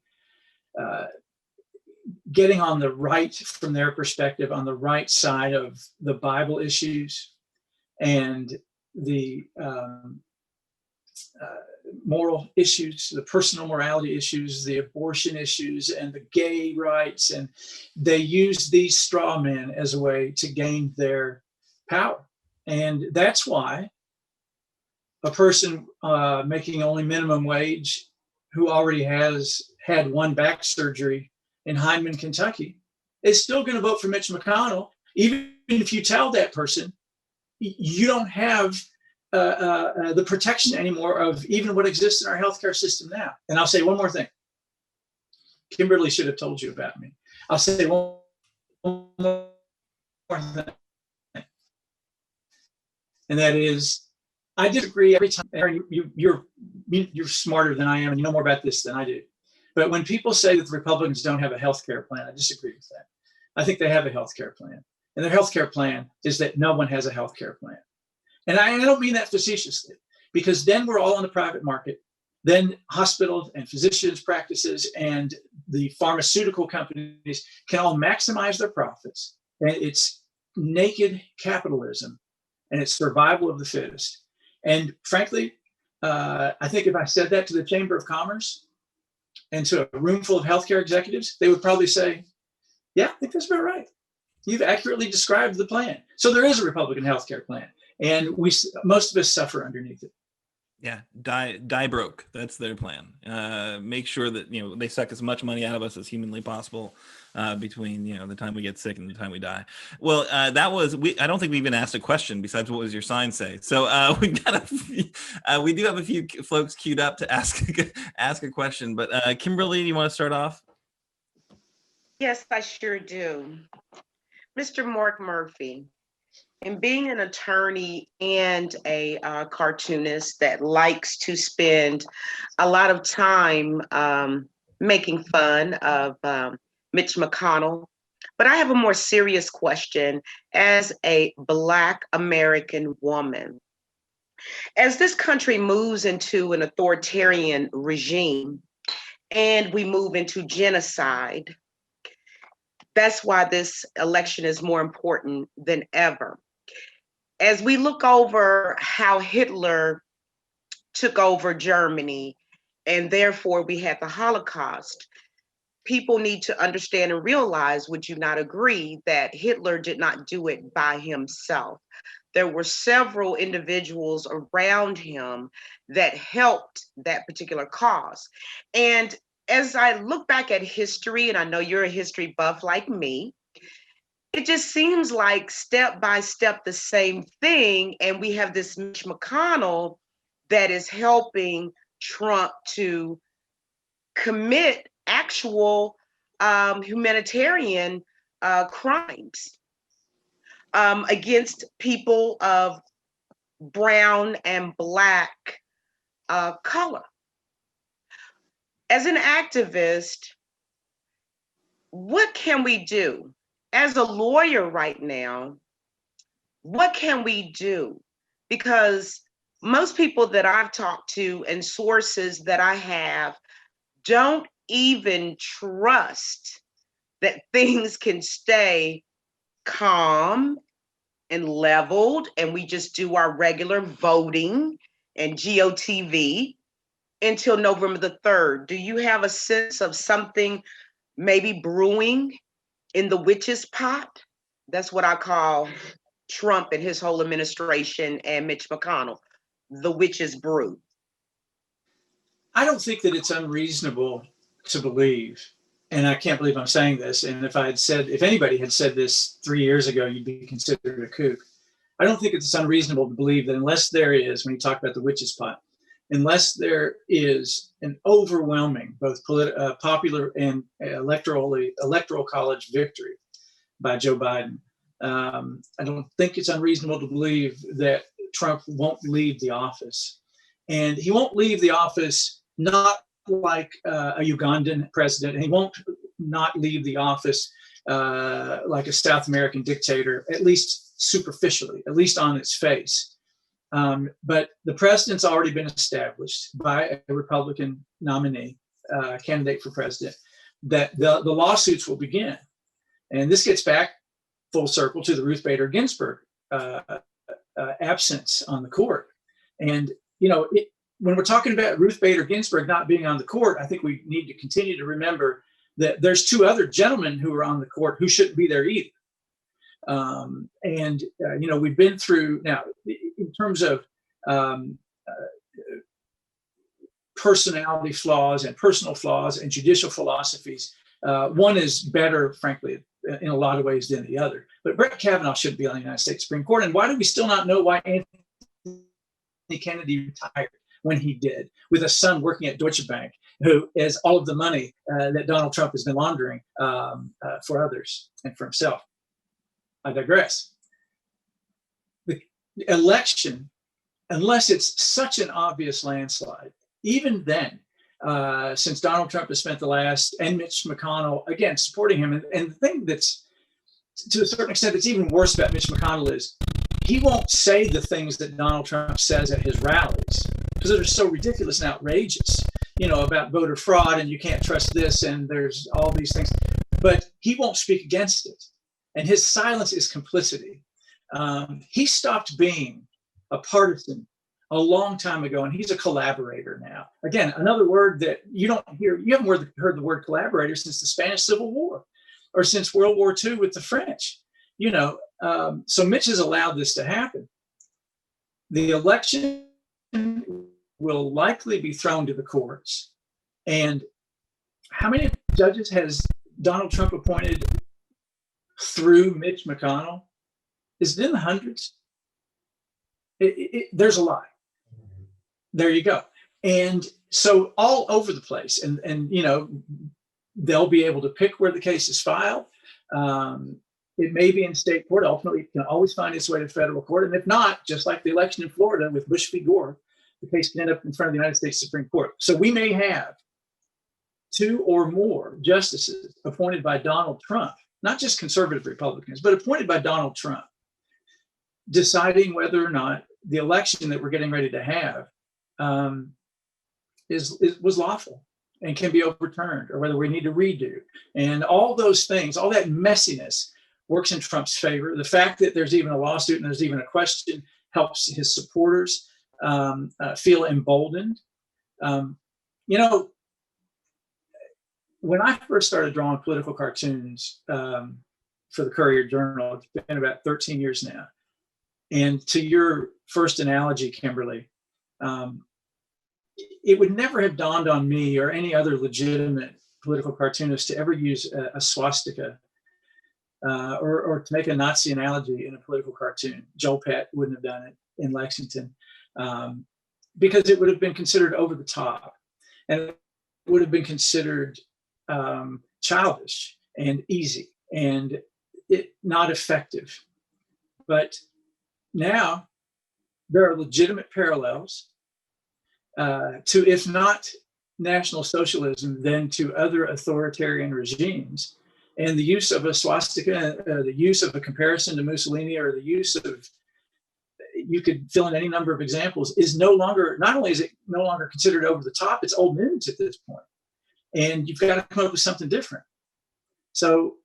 getting on the right, from their perspective, on the right side of the Bible issues and the moral issues, the personal morality issues, the abortion issues, and the gay rights. And they use these straw men as a way to gain their power. And that's why a person making only minimum wage who already has had one back surgery in Hindman, Kentucky, is still going to vote for Mitch McConnell, even if you tell that person you don't have the protection anymore of even what exists in our healthcare system now. And I'll say one more thing. Kimberly should have told you about me. I'll say one more thing. And that is, I disagree every time. You're smarter than I am, and you know more about this than I do. But when people say that the Republicans don't have a health care plan, I disagree with that. I think they have a health care plan. And their health care plan is that no one has a health care plan. And I don't mean that facetiously, because then we're all on the private market. Then hospitals and physicians' practices and the pharmaceutical companies can all maximize their profits. And it's naked capitalism, and it's survival of the fittest. And frankly, I think if I said that to the Chamber of Commerce and to a room full of healthcare executives, they would probably say, yeah, I think that's about right. You've accurately described the plan. So there is a Republican healthcare plan, and most of us suffer underneath it. Yeah, die broke. That's their plan. Make sure that they suck as much money out of us as humanly possible between the time we get sick and the time we die. Well, I don't think we even asked a question besides what was your sign say. So we do have a few folks queued up to ask a question. But Kimberly, do you want to start off? Yes, I sure do. Mr. Marc Murphy, and being an attorney and a cartoonist that likes to spend a lot of time making fun of Mitch McConnell, but I have a more serious question as a Black American woman. As this country moves into an authoritarian regime and we move into genocide, that's why this election is more important than ever. As we look over how Hitler took over Germany, and therefore we had the Holocaust, people need to understand and realize, would you not agree, that Hitler did not do it by himself? There were several individuals around him that helped that particular cause. And as I look back at history, and I know you're a history buff like me, it just seems like step by step the same thing. And we have this Mitch McConnell that is helping Trump to commit actual humanitarian crimes against people of brown and Black color. As an activist, what can we do? As a lawyer right now, what can we do? Because most people that I've talked to and sources that I have don't even trust that things can stay calm and leveled and we just do our regular voting and GOTV until November the 3rd. Do you have a sense of something maybe brewing in the witch's pot? That's what I call Trump and his whole administration and Mitch McConnell, the witch's brew. I don't think that it's unreasonable to believe, and I can't believe I'm saying this, and if anybody had said this 3 years ago, you'd be considered a kook. I don't think it's unreasonable to believe that unless there is, when you talk about the witch's pot, unless there is an overwhelming, both popular and electoral college victory by Joe Biden, I don't think it's unreasonable to believe that Trump won't leave the office. And he won't leave the office not like a Ugandan president, and he won't not leave the office like a South American dictator, at least superficially, at least on its face. But the precedent's already been established by a Republican nominee, candidate for president, that the lawsuits will begin. And this gets back full circle to the Ruth Bader Ginsburg absence on the court. And, when we're talking about Ruth Bader Ginsburg not being on the court, I think we need to continue to remember that there's two other gentlemen who are on the court who shouldn't be there either. We've been through now in terms of personality flaws and personal flaws and judicial philosophies. One is better, frankly, in a lot of ways than the other. But Brett Kavanaugh shouldn't be on the United States Supreme Court. And why do we still not know why Anthony Kennedy retired when he did, with a son working at Deutsche Bank, who has all of the money that Donald Trump has been laundering for others and for himself? I digress. The election, unless it's such an obvious landslide, even then, since Donald Trump has spent the last, and Mitch McConnell, again, supporting him. And the thing that's, to a certain extent, that's even worse about Mitch McConnell is he won't say the things that Donald Trump says at his rallies because they're so ridiculous and outrageous, about voter fraud and you can't trust this and there's all these things. But he won't speak against it. And his silence is complicity. He stopped being a partisan a long time ago, and he's a collaborator now. Again, another word that you don't hear, you haven't heard the word collaborator since the Spanish Civil War or since World War II with the French. So Mitch has allowed this to happen. The election will likely be thrown to the courts. And how many judges has Donald Trump appointed through Mitch McConnell? Is it in the hundreds? There's a lot. There you go. And so all over the place, and they'll be able to pick where the case is filed. It may be in state court. Ultimately, it can always find its way to federal court. And if not, just like the election in Florida with Bush v. Gore, the case can end up in front of the United States Supreme Court. So we may have 2 or more justices appointed by Donald Trump, not just conservative Republicans, but appointed by Donald Trump, deciding whether or not the election that we're getting ready to have was lawful and can be overturned, or whether we need to redo. And all those things, all that messiness works in Trump's favor. The fact that there's even a lawsuit and there's even a question helps his supporters feel emboldened. When I first started drawing political cartoons for the Courier Journal, it's been about 13 years now. And to your first analogy, Kimberly, it would never have dawned on me or any other legitimate political cartoonist to ever use a swastika or to make a Nazi analogy in a political cartoon. Joel Pett wouldn't have done it in Lexington because it would have been considered over the top, and it would have been considered childish and easy and not effective. But now there are legitimate parallels to, if not National Socialism, then to other authoritarian regimes. And the use of a swastika, the use of a comparison to Mussolini, or the use of, you could fill in any number of examples, is no longer, not only is it no longer considered over the top, it's old news at this point. And you've got to come up with something different. So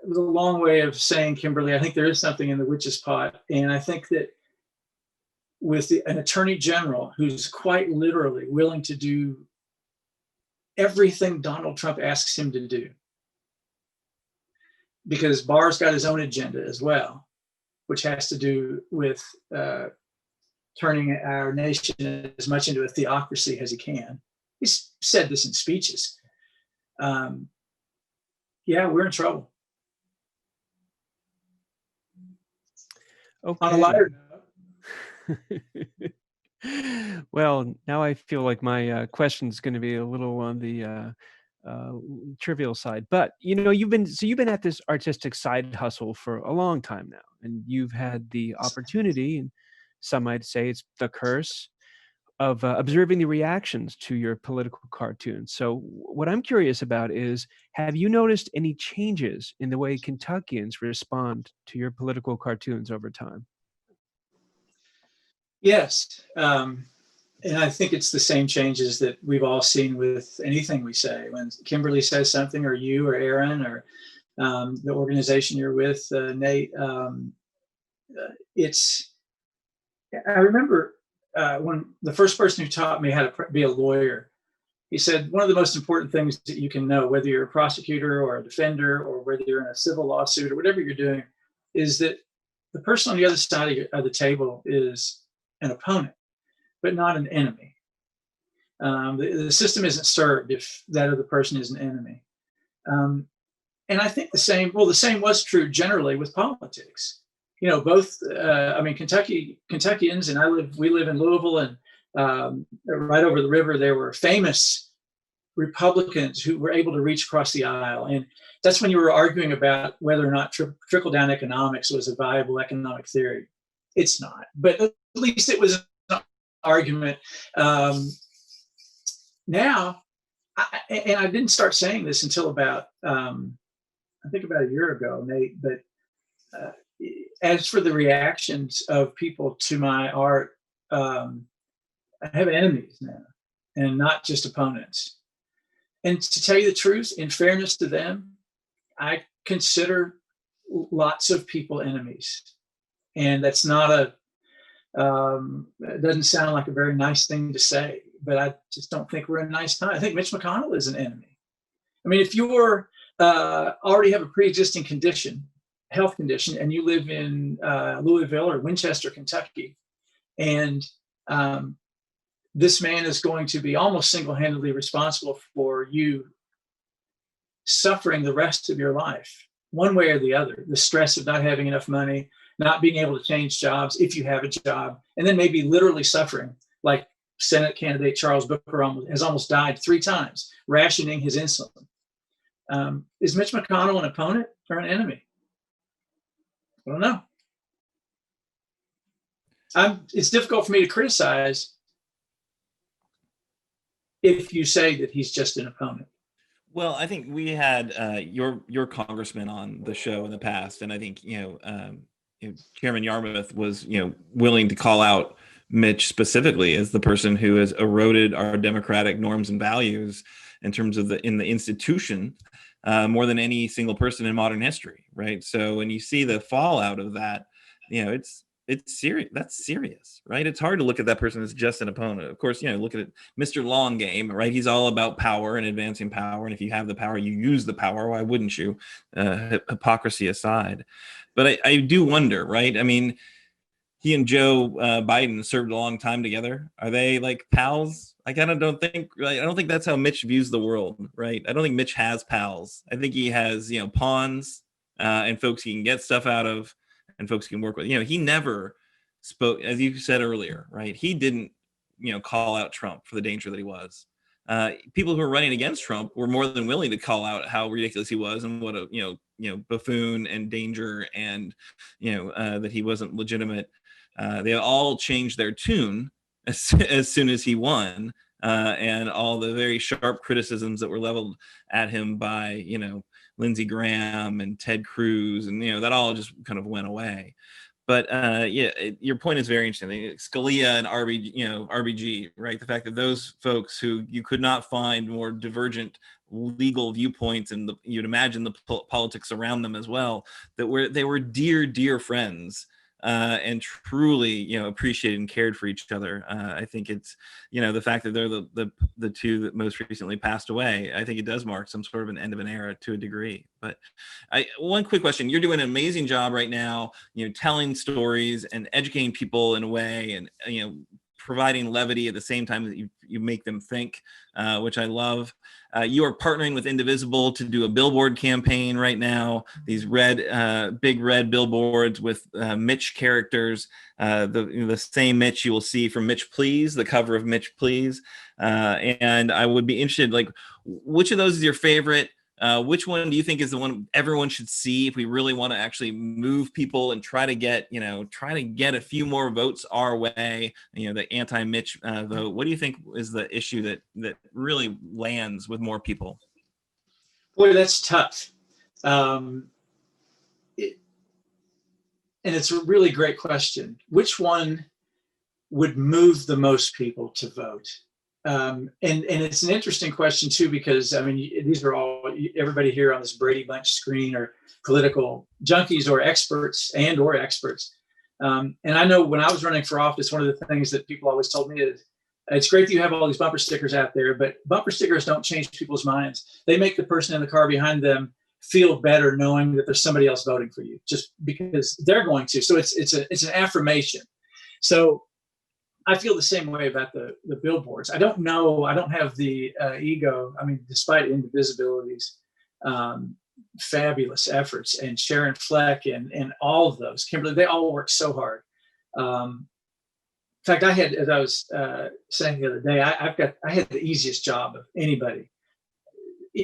it was a long way of saying, Kimberly, I think there is something in the witch's pot. And I think that with an attorney general who's quite literally willing to do everything Donald Trump asks him to do, because Barr's got his own agenda as well, which has to do with turning our nation as much into a theocracy as he can. He's said this in speeches. Yeah, we're in trouble. Okay. On a lighter note. Well, now I feel like my question is going to be a little on the trivial side, but you've been at this artistic side hustle for a long time now, and you've had the opportunity, and some might say it's the curse, of observing the reactions to your political cartoons. So what I'm curious about is, have you noticed any changes in the way Kentuckians respond to your political cartoons over time? Yes. And I think it's the same changes that we've all seen with anything we say. When Kimberly says something, or you, or Aaron, or the organization you're with, Nate, I remember when the first person who taught me how to be a lawyer, he said, one of the most important things that you can know, whether you're a prosecutor or a defender or whether you're in a civil lawsuit or whatever you're doing, is that the person on the other side of the table is an opponent, but not an enemy. The system isn't served if that other person is an enemy. And I think the same was true generally with politics. You know, both, Kentuckians, and we live in Louisville, and right over the river, there were famous Republicans who were able to reach across the aisle. And that's when you were arguing about whether or not trickle-down economics was a viable economic theory. It's not, but at least it was an argument. Now, I didn't start saying this until about, I think about a year ago, Nate, but as for the reactions of people to my art, I have enemies now, and not just opponents. And to tell you the truth, in fairness to them, I consider lots of people enemies. And that's not it doesn't sound like a very nice thing to say, but I just don't think we're in a nice time. I think Mitch McConnell is an enemy. I mean, if you're already have a pre-existing health condition, and you live in Louisville or Winchester, Kentucky, and this man is going to be almost single-handedly responsible for you suffering the rest of your life, one way or the other. The stress of not having enough money, not being able to change jobs if you have a job, and then maybe literally suffering, like Senate candidate Charles Booker has almost died 3 times, rationing his insulin. Is Mitch McConnell an opponent or an enemy? I don't know. It's difficult for me to criticize if you say that he's just an opponent. Well, I think we had your congressman on the show in the past, and I think Chairman Yarmouth was willing to call out Mitch specifically as the person who has eroded our democratic norms and values in terms of in the institution more than any single person in modern history, right? So when you see the fallout of that, it's serious. That's serious, right? It's hard to look at that person as just an opponent. Of course, look at it, Mr. Long Game, right? He's all about power and advancing power. And if you have the power, you use the power. Why wouldn't you? Hypocrisy aside. But I do wonder, right? I mean, he and Joe Biden served a long time together. Are they like pals? I kind of don't think, right? I don't think that's how Mitch views the world, right? I don't think Mitch has pals. I think he has, pawns and folks he can get stuff out of, and folks can work with. He never spoke, as you said earlier, right? He didn't, call out Trump for the danger that he was. People who were running against Trump were more than willing to call out how ridiculous he was and what a, buffoon and danger, and, that he wasn't legitimate. They all changed their tune as soon as he won, and all the very sharp criticisms that were leveled at him by, Lindsey Graham and Ted Cruz, and that all just kind of went away. But your point is very interesting. Scalia and RBG, right? The fact that those folks who you could not find more divergent legal viewpoints, and you'd imagine the politics around them as well, that they were dear friends. And truly, appreciated and cared for each other. I think it's, the fact that they're the two that most recently passed away. I think it does mark some sort of an end of an era to a degree. But one quick question: you're doing an amazing job right now, telling stories and educating people in a way, and providing levity at the same time that you make them think, which I love. You are partnering with Indivisible to do a billboard campaign right now. These big red billboards with Mitch characters, the same Mitch you will see from Mitch Please, the cover of Mitch Please. And I would be interested, like, which of those is your favorite? Which one do you think is the one everyone should see if we really want to actually move people and try to get a few more votes our way, the anti-Mitch vote? What do you think is the issue that really lands with more people? Boy, that's tough. And it's a really great question. Which one would move the most people to vote? And it's an interesting question too, because these are all, everybody here on this Brady Bunch screen are political junkies or experts. And I know when I was running for office, one of the things that people always told me is, it's great that you have all these bumper stickers out there, but bumper stickers don't change people's minds. They make the person in the car behind them feel better knowing that there's somebody else voting for you, just because they're going to. So it's an affirmation. So I feel the same way about the billboards. I don't know. I don't have the ego. I mean, despite Indivisibility's fabulous efforts, and Sharon Fleck and all of those, Kimberly, they all work so hard. In fact, I had, as I was saying the other day, I had the easiest job of anybody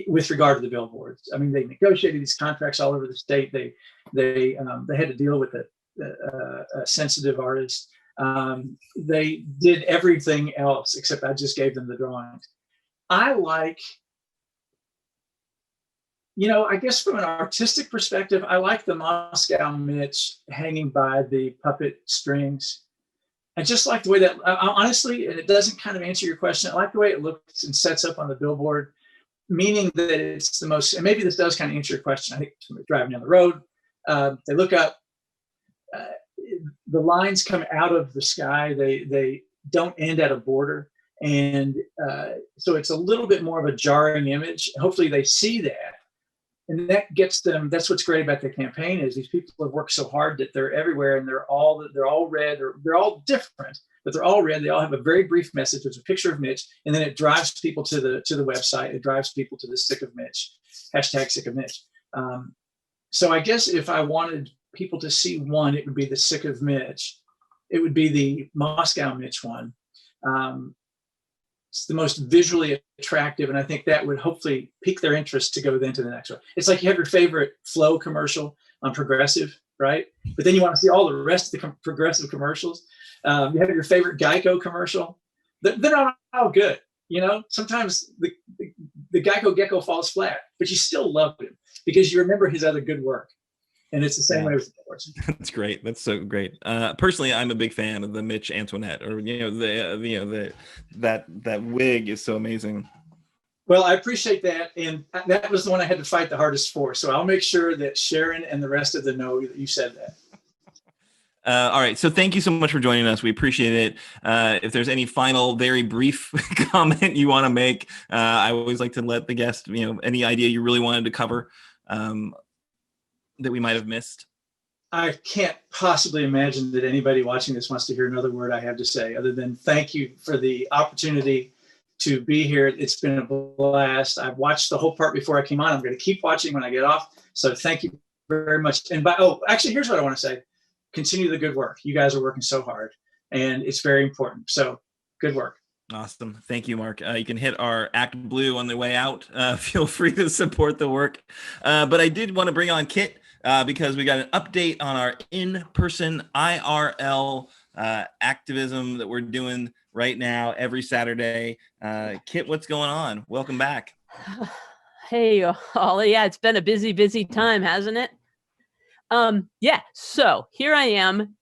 with regard to the billboards. I mean, they negotiated these contracts all over the state. They had to deal with a sensitive artist. They did everything else except I just gave them the drawings. I like, I guess from an artistic perspective, I like the Moscow Mitch hanging by the puppet strings. I just like the way that, honestly, and it doesn't kind of answer your question, I like the way it looks and sets up on the billboard, meaning that it's the most, and maybe this does kind of answer your question. I think somebody's driving down the road, they look up, the lines come out of the sky, they don't end at a border. And so it's a little bit more of a jarring image. Hopefully they see that. And that gets them, that's what's great about the campaign is these people have worked so hard that they're everywhere and they're all red, they're all different, but they're all red. They all have a very brief message. There's a picture of Mitch, and then it drives people to the website. It drives people to the Sick of Mitch, hashtag Sick of Mitch. So I guess if I wanted people to see one, it would be the Sick of Mitch. It would be the Moscow Mitch one. It's the most visually attractive, and I think that would hopefully pique their interest to go then to the next one. It's like you have your favorite Flow commercial on Progressive, right? But then you want to see all the rest of the Progressive commercials. You have your favorite Geico commercial. They're not all good, Sometimes the Geico gecko falls flat, but you still love him because you remember his other good work. And it's the same way with the boards. That's great. That's so great. Personally, I'm a big fan of the Mitch Antoinette, or that wig is so amazing. Well, I appreciate that, and that was the one I had to fight the hardest for. So I'll make sure that Sharon and the rest of them know that you said that. All right. So thank you so much for joining us. We appreciate it. If there's any final, very brief comment you want to make, I always like to let the guest, any idea you really wanted to cover. That we might have missed? I can't possibly imagine that anybody watching this wants to hear another word I have to say other than thank you for the opportunity to be here. It's been a blast. I've watched the whole part before I came on. I'm going to keep watching when I get off. So thank you very much. And actually, here's what I want to say. Continue the good work. You guys are working so hard and it's very important. So good work. Awesome. Thank you, Mark. You can hit our Act Blue on the way out. Feel free to support the work. But I did want to bring on Kit because we got an update on our in-person IRL activism that we're doing right now every Saturday. Kit, what's going on? Welcome back. Hey, all. Yeah, it's been a busy time, hasn't it? Yeah. So here I am,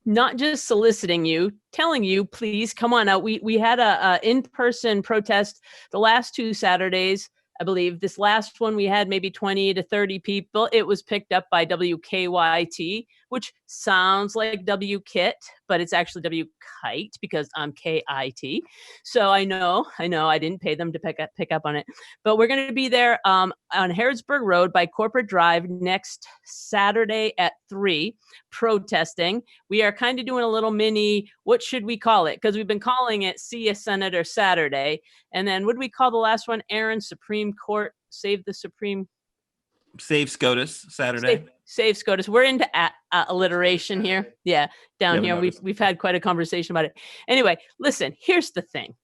not just soliciting you, telling you, please come on out. We had a in-person protest the last 2 Saturdays. I believe this last one we had maybe 20 to 30 people. It was picked up by WKYT, which sounds like WKIT, but it's actually WKite because I'm KIT. So I know I didn't pay them to pick up on it, but we're going to be there on Harrodsburg Road by Corporate Drive next Saturday at 3 protesting. We are kind of doing a little mini, what should we call it? Because we've been calling it See a Senator Saturday. And then what do we call the last one? Aaron, Supreme Court, Save the Supreme. Save SCOTUS Saturday. Save SCOTUS. We're into alliteration here. Yeah, down here. We've had quite a conversation about it. Anyway, listen, here's the thing.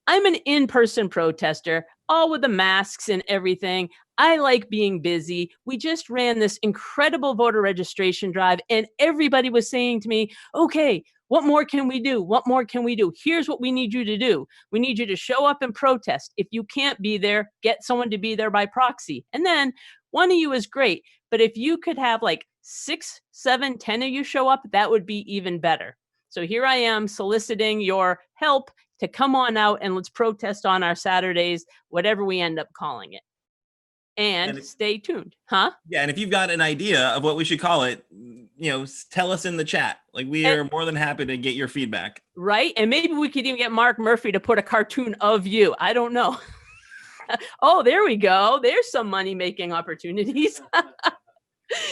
I'm an in-person protester, all with the masks and everything. I like being busy. We just ran this incredible voter registration drive, and everybody was saying to me, okay, what more can we do? What more can we do? Here's what we need you to do. We need you to show up and protest. If you can't be there, get someone to be there by proxy. And then one of you is great. But if you could have like 6, 7, 10 of you show up, that would be even better. So here I am soliciting your help to come on out and let's protest on our Saturdays, whatever we end up calling it. And stay tuned. Huh? Yeah. And if you've got an idea of what we should call it, tell us in the chat. Like, we are more than happy to get your feedback. Right. And maybe we could even get Marc Murphy to put a cartoon of you. I don't know. Oh, there we go. There's some money-making opportunities.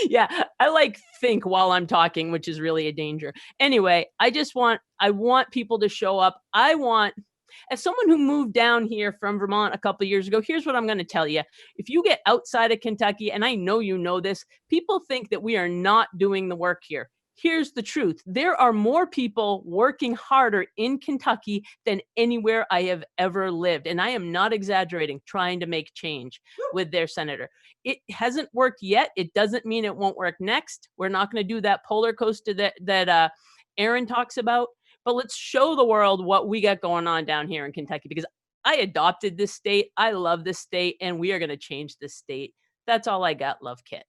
Yeah, I think while I'm talking, which is really a danger. Anyway, I want people to show up. As someone who moved down here from Vermont a couple of years ago, here's what I'm going to tell you. If you get outside of Kentucky, and I know you know this, people think that we are not doing the work here. Here's the truth. There are more people working harder in Kentucky than anywhere I have ever lived. And I am not exaggerating, trying to make change with their senator. It hasn't worked yet. It doesn't mean it won't work next. We're not going to do that polar coaster that Aaron talks about. But let's show the world what we got going on down here in Kentucky, because I adopted this state. I love this state, and we are going to change this state. That's all I got. Love, Kit.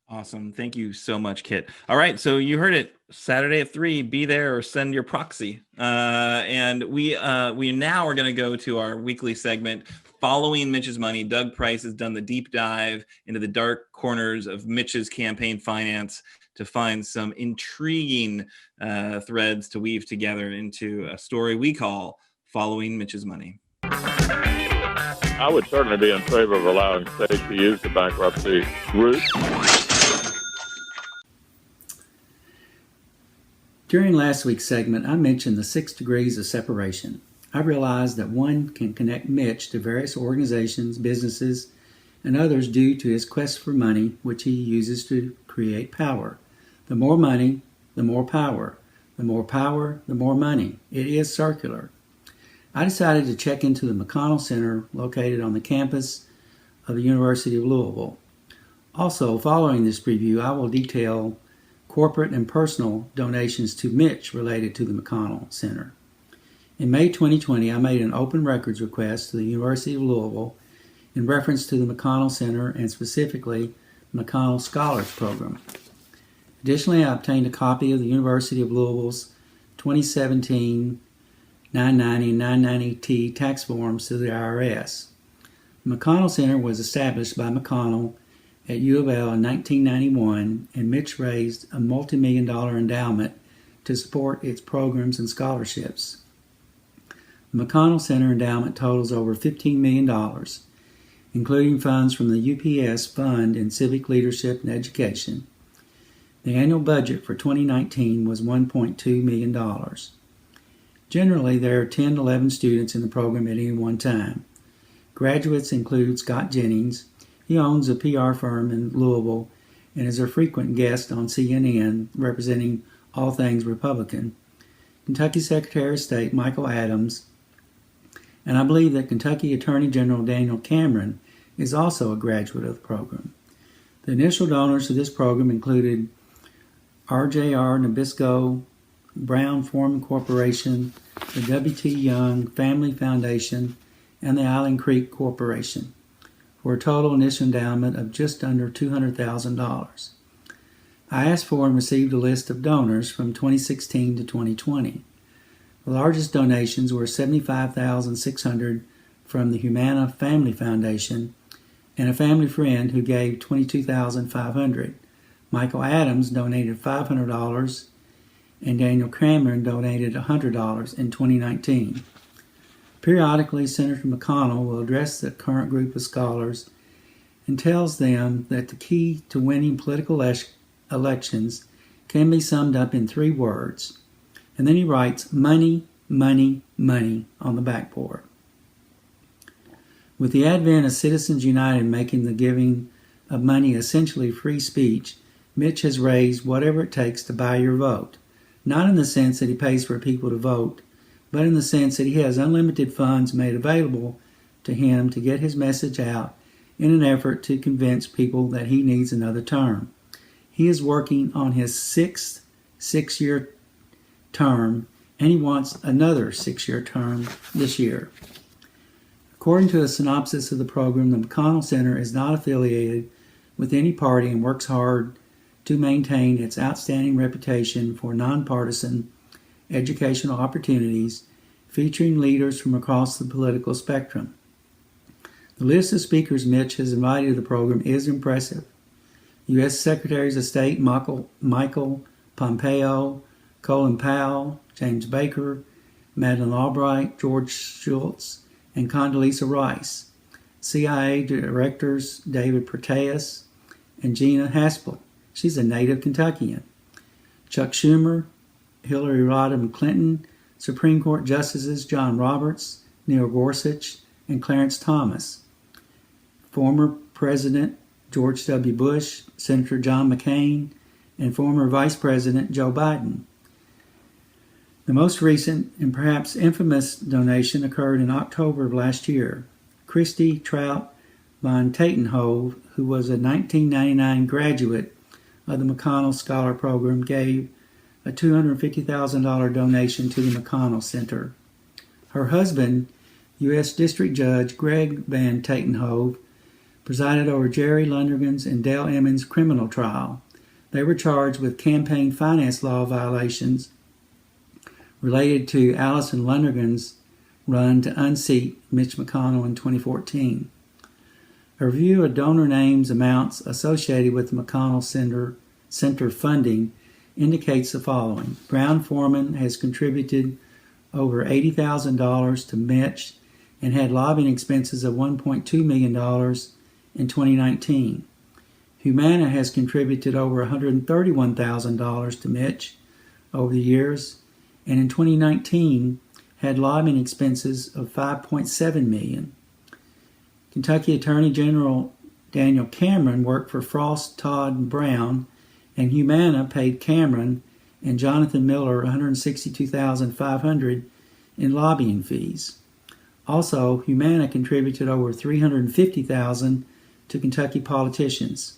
Awesome. Thank you so much, Kit. All right. So you heard it. Saturday at 3, be there or send your proxy. And we now are going to go to our weekly segment, Following Mitch's Money. Doug Price has done the deep dive into the dark corners of Mitch's campaign finance to find some intriguing threads to weave together into a story we call Following Mitch's Money. I would certainly be in favor of allowing states to use the bankruptcy route. During last week's segment, I mentioned the 6 degrees of separation. I realized that one can connect Mitch to various organizations, businesses, and others due to his quest for money, which he uses to create power. The more money, the more power. The more power, the more money. It is circular. I decided to check into the McConnell Center located on the campus of the University of Louisville. Also, following this review, I will detail corporate and personal donations to Mitch related to the McConnell Center. In May 2020, I made an open records request to the University of Louisville in reference to the McConnell Center and specifically the McConnell Scholars Program. Additionally, I obtained a copy of the University of Louisville's 2017 990 and 990T tax forms to the IRS. The McConnell Center was established by McConnell at U of L in 1991, and Mitch raised a multi-million-dollar endowment to support its programs and scholarships. The McConnell Center endowment totals over $15 million, including funds from the UPS Fund in Civic Leadership and Education. The annual budget for 2019 was $1.2 million. Generally, there are 10 to 11 students in the program at any one time. Graduates include Scott Jennings. He owns a PR firm in Louisville and is a frequent guest on CNN representing all things Republican. Kentucky Secretary of State Michael Adams, and I believe that Kentucky Attorney General Daniel Cameron is also a graduate of the program. The initial donors to this program included RJR Nabisco Brown Foreman Corporation, the W.T. Young Family Foundation, and the Island Creek Corporation, for a total initial endowment of just under $200,000. I asked for and received a list of donors from 2016 to 2020. The largest donations were $75,600 from the Humana Family Foundation and a family friend who gave $22,500. Michael Adams donated $500 and Daniel Cameron donated $100 in 2019. Periodically, Senator McConnell will address the current group of scholars and tells them that the key to winning political elections can be summed up in 3 words. And then he writes, money, money, money on the backboard. With the advent of Citizens United making the giving of money essentially free speech, Mitch has raised whatever it takes to buy your vote. Not in the sense that he pays for people to vote, but in the sense that he has unlimited funds made available to him to get his message out in an effort to convince people that he needs another term. He is working on his 6th 6-year term, and he wants another 6-year term this year. According to a synopsis of the program, the McConnell Center is not affiliated with any party and works hard to maintain its outstanding reputation for nonpartisan educational opportunities featuring leaders from across the political spectrum. The list of speakers Mitch has invited to the program is impressive. U.S. Secretaries of State Michael Pompeo, Colin Powell, James Baker, Madeleine Albright, George Shultz, and Condoleezza Rice. CIA Directors David Proteus and Gina Haspel. She's a native Kentuckian. Chuck Schumer, Hillary Rodham Clinton, Supreme Court Justices John Roberts, Neil Gorsuch, and Clarence Thomas. Former President George W. Bush, Senator John McCain, and former Vice President Joe Biden. The most recent and perhaps infamous donation occurred in October of last year. Christy Trout von Tatenhove, who was a 1999 graduate of the McConnell Scholar Program, gave a $250,000 donation to the McConnell Center. Her husband, U.S. District Judge Greg Van Tatenhove, presided over Jerry Lundergan's and Dale Emmons' criminal trial. They were charged with campaign finance law violations related to Allison Lundergan's run to unseat Mitch McConnell in 2014. A review of donor names amounts associated with the McConnell Center funding indicates the following. Brown-Forman has contributed over $80,000 to Mitch and had lobbying expenses of $1.2 million in 2019. Humana has contributed over $131,000 to Mitch over the years, and in 2019 had lobbying expenses of $5.7 million. Kentucky Attorney General Daniel Cameron worked for Frost, Todd, Brown, and Humana paid Cameron and Jonathan Miller $162,500 in lobbying fees. Also, Humana contributed over $350,000 to Kentucky politicians.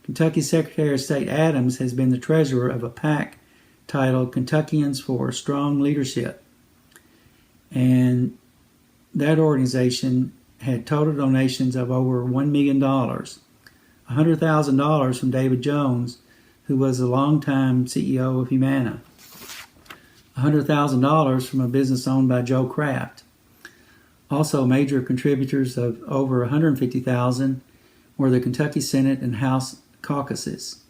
Kentucky Secretary of State Adams has been the treasurer of a PAC titled Kentuckians for Strong Leadership. And that organization had total donations of over $1 million. $100,000 from David Jones, who was a longtime CEO of Humana. $100,000 from a business owned by Joe Kraft. Also, major contributors of over $150,000 were the Kentucky Senate and House caucuses.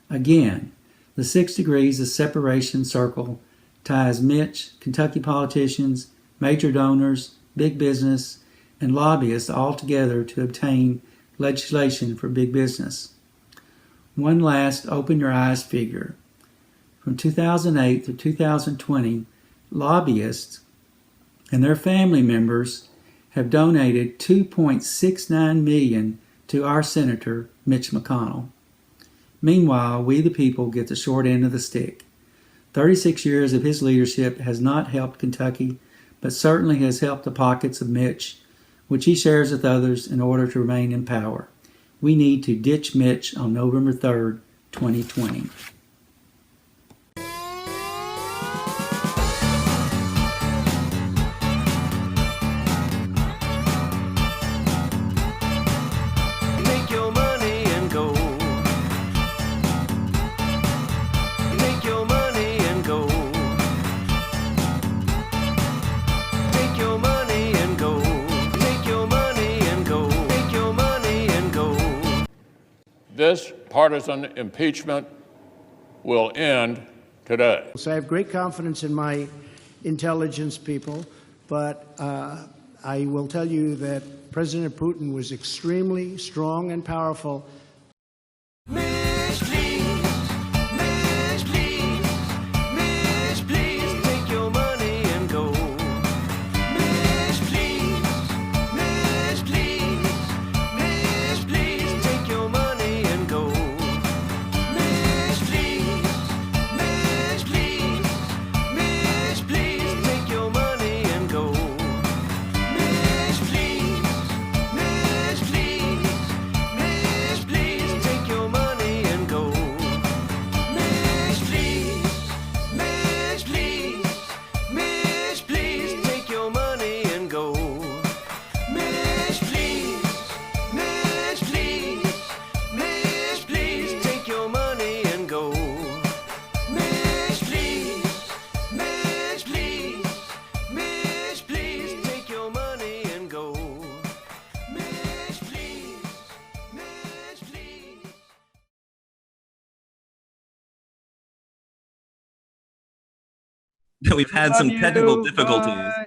Again, the 6 degrees of separation circle ties Mitch, Kentucky politicians, major donors, big business, and lobbyists all together to obtain legislation for big business. One last open your eyes figure. From 2008 to 2020, lobbyists and their family members have donated $2.69 million to our Senator Mitch McConnell. Meanwhile, we the people get the short end of the stick. 36 years of his leadership has not helped Kentucky, but certainly has helped the pockets of Mitch, which he shares with others in order to remain in power. We need to ditch Mitch on November 3rd, 2020. This partisan impeachment will end today. So I have great confidence in my intelligence people, but I will tell you that President Putin was extremely strong and powerful. that we've had some Love technical you. difficulties. Bye.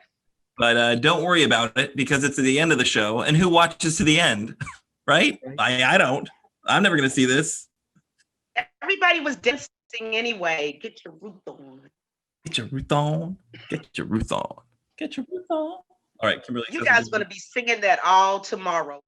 But don't worry about it because it's at the end of the show. And who watches to the end, right? I don't. I'm never going to see this. Everybody was dancing anyway. Get your Ruth on. Get your Ruth on. Get your Ruth on. Get your Ruth on. All right, Kimberly. You guys are going to be singing that all tomorrow.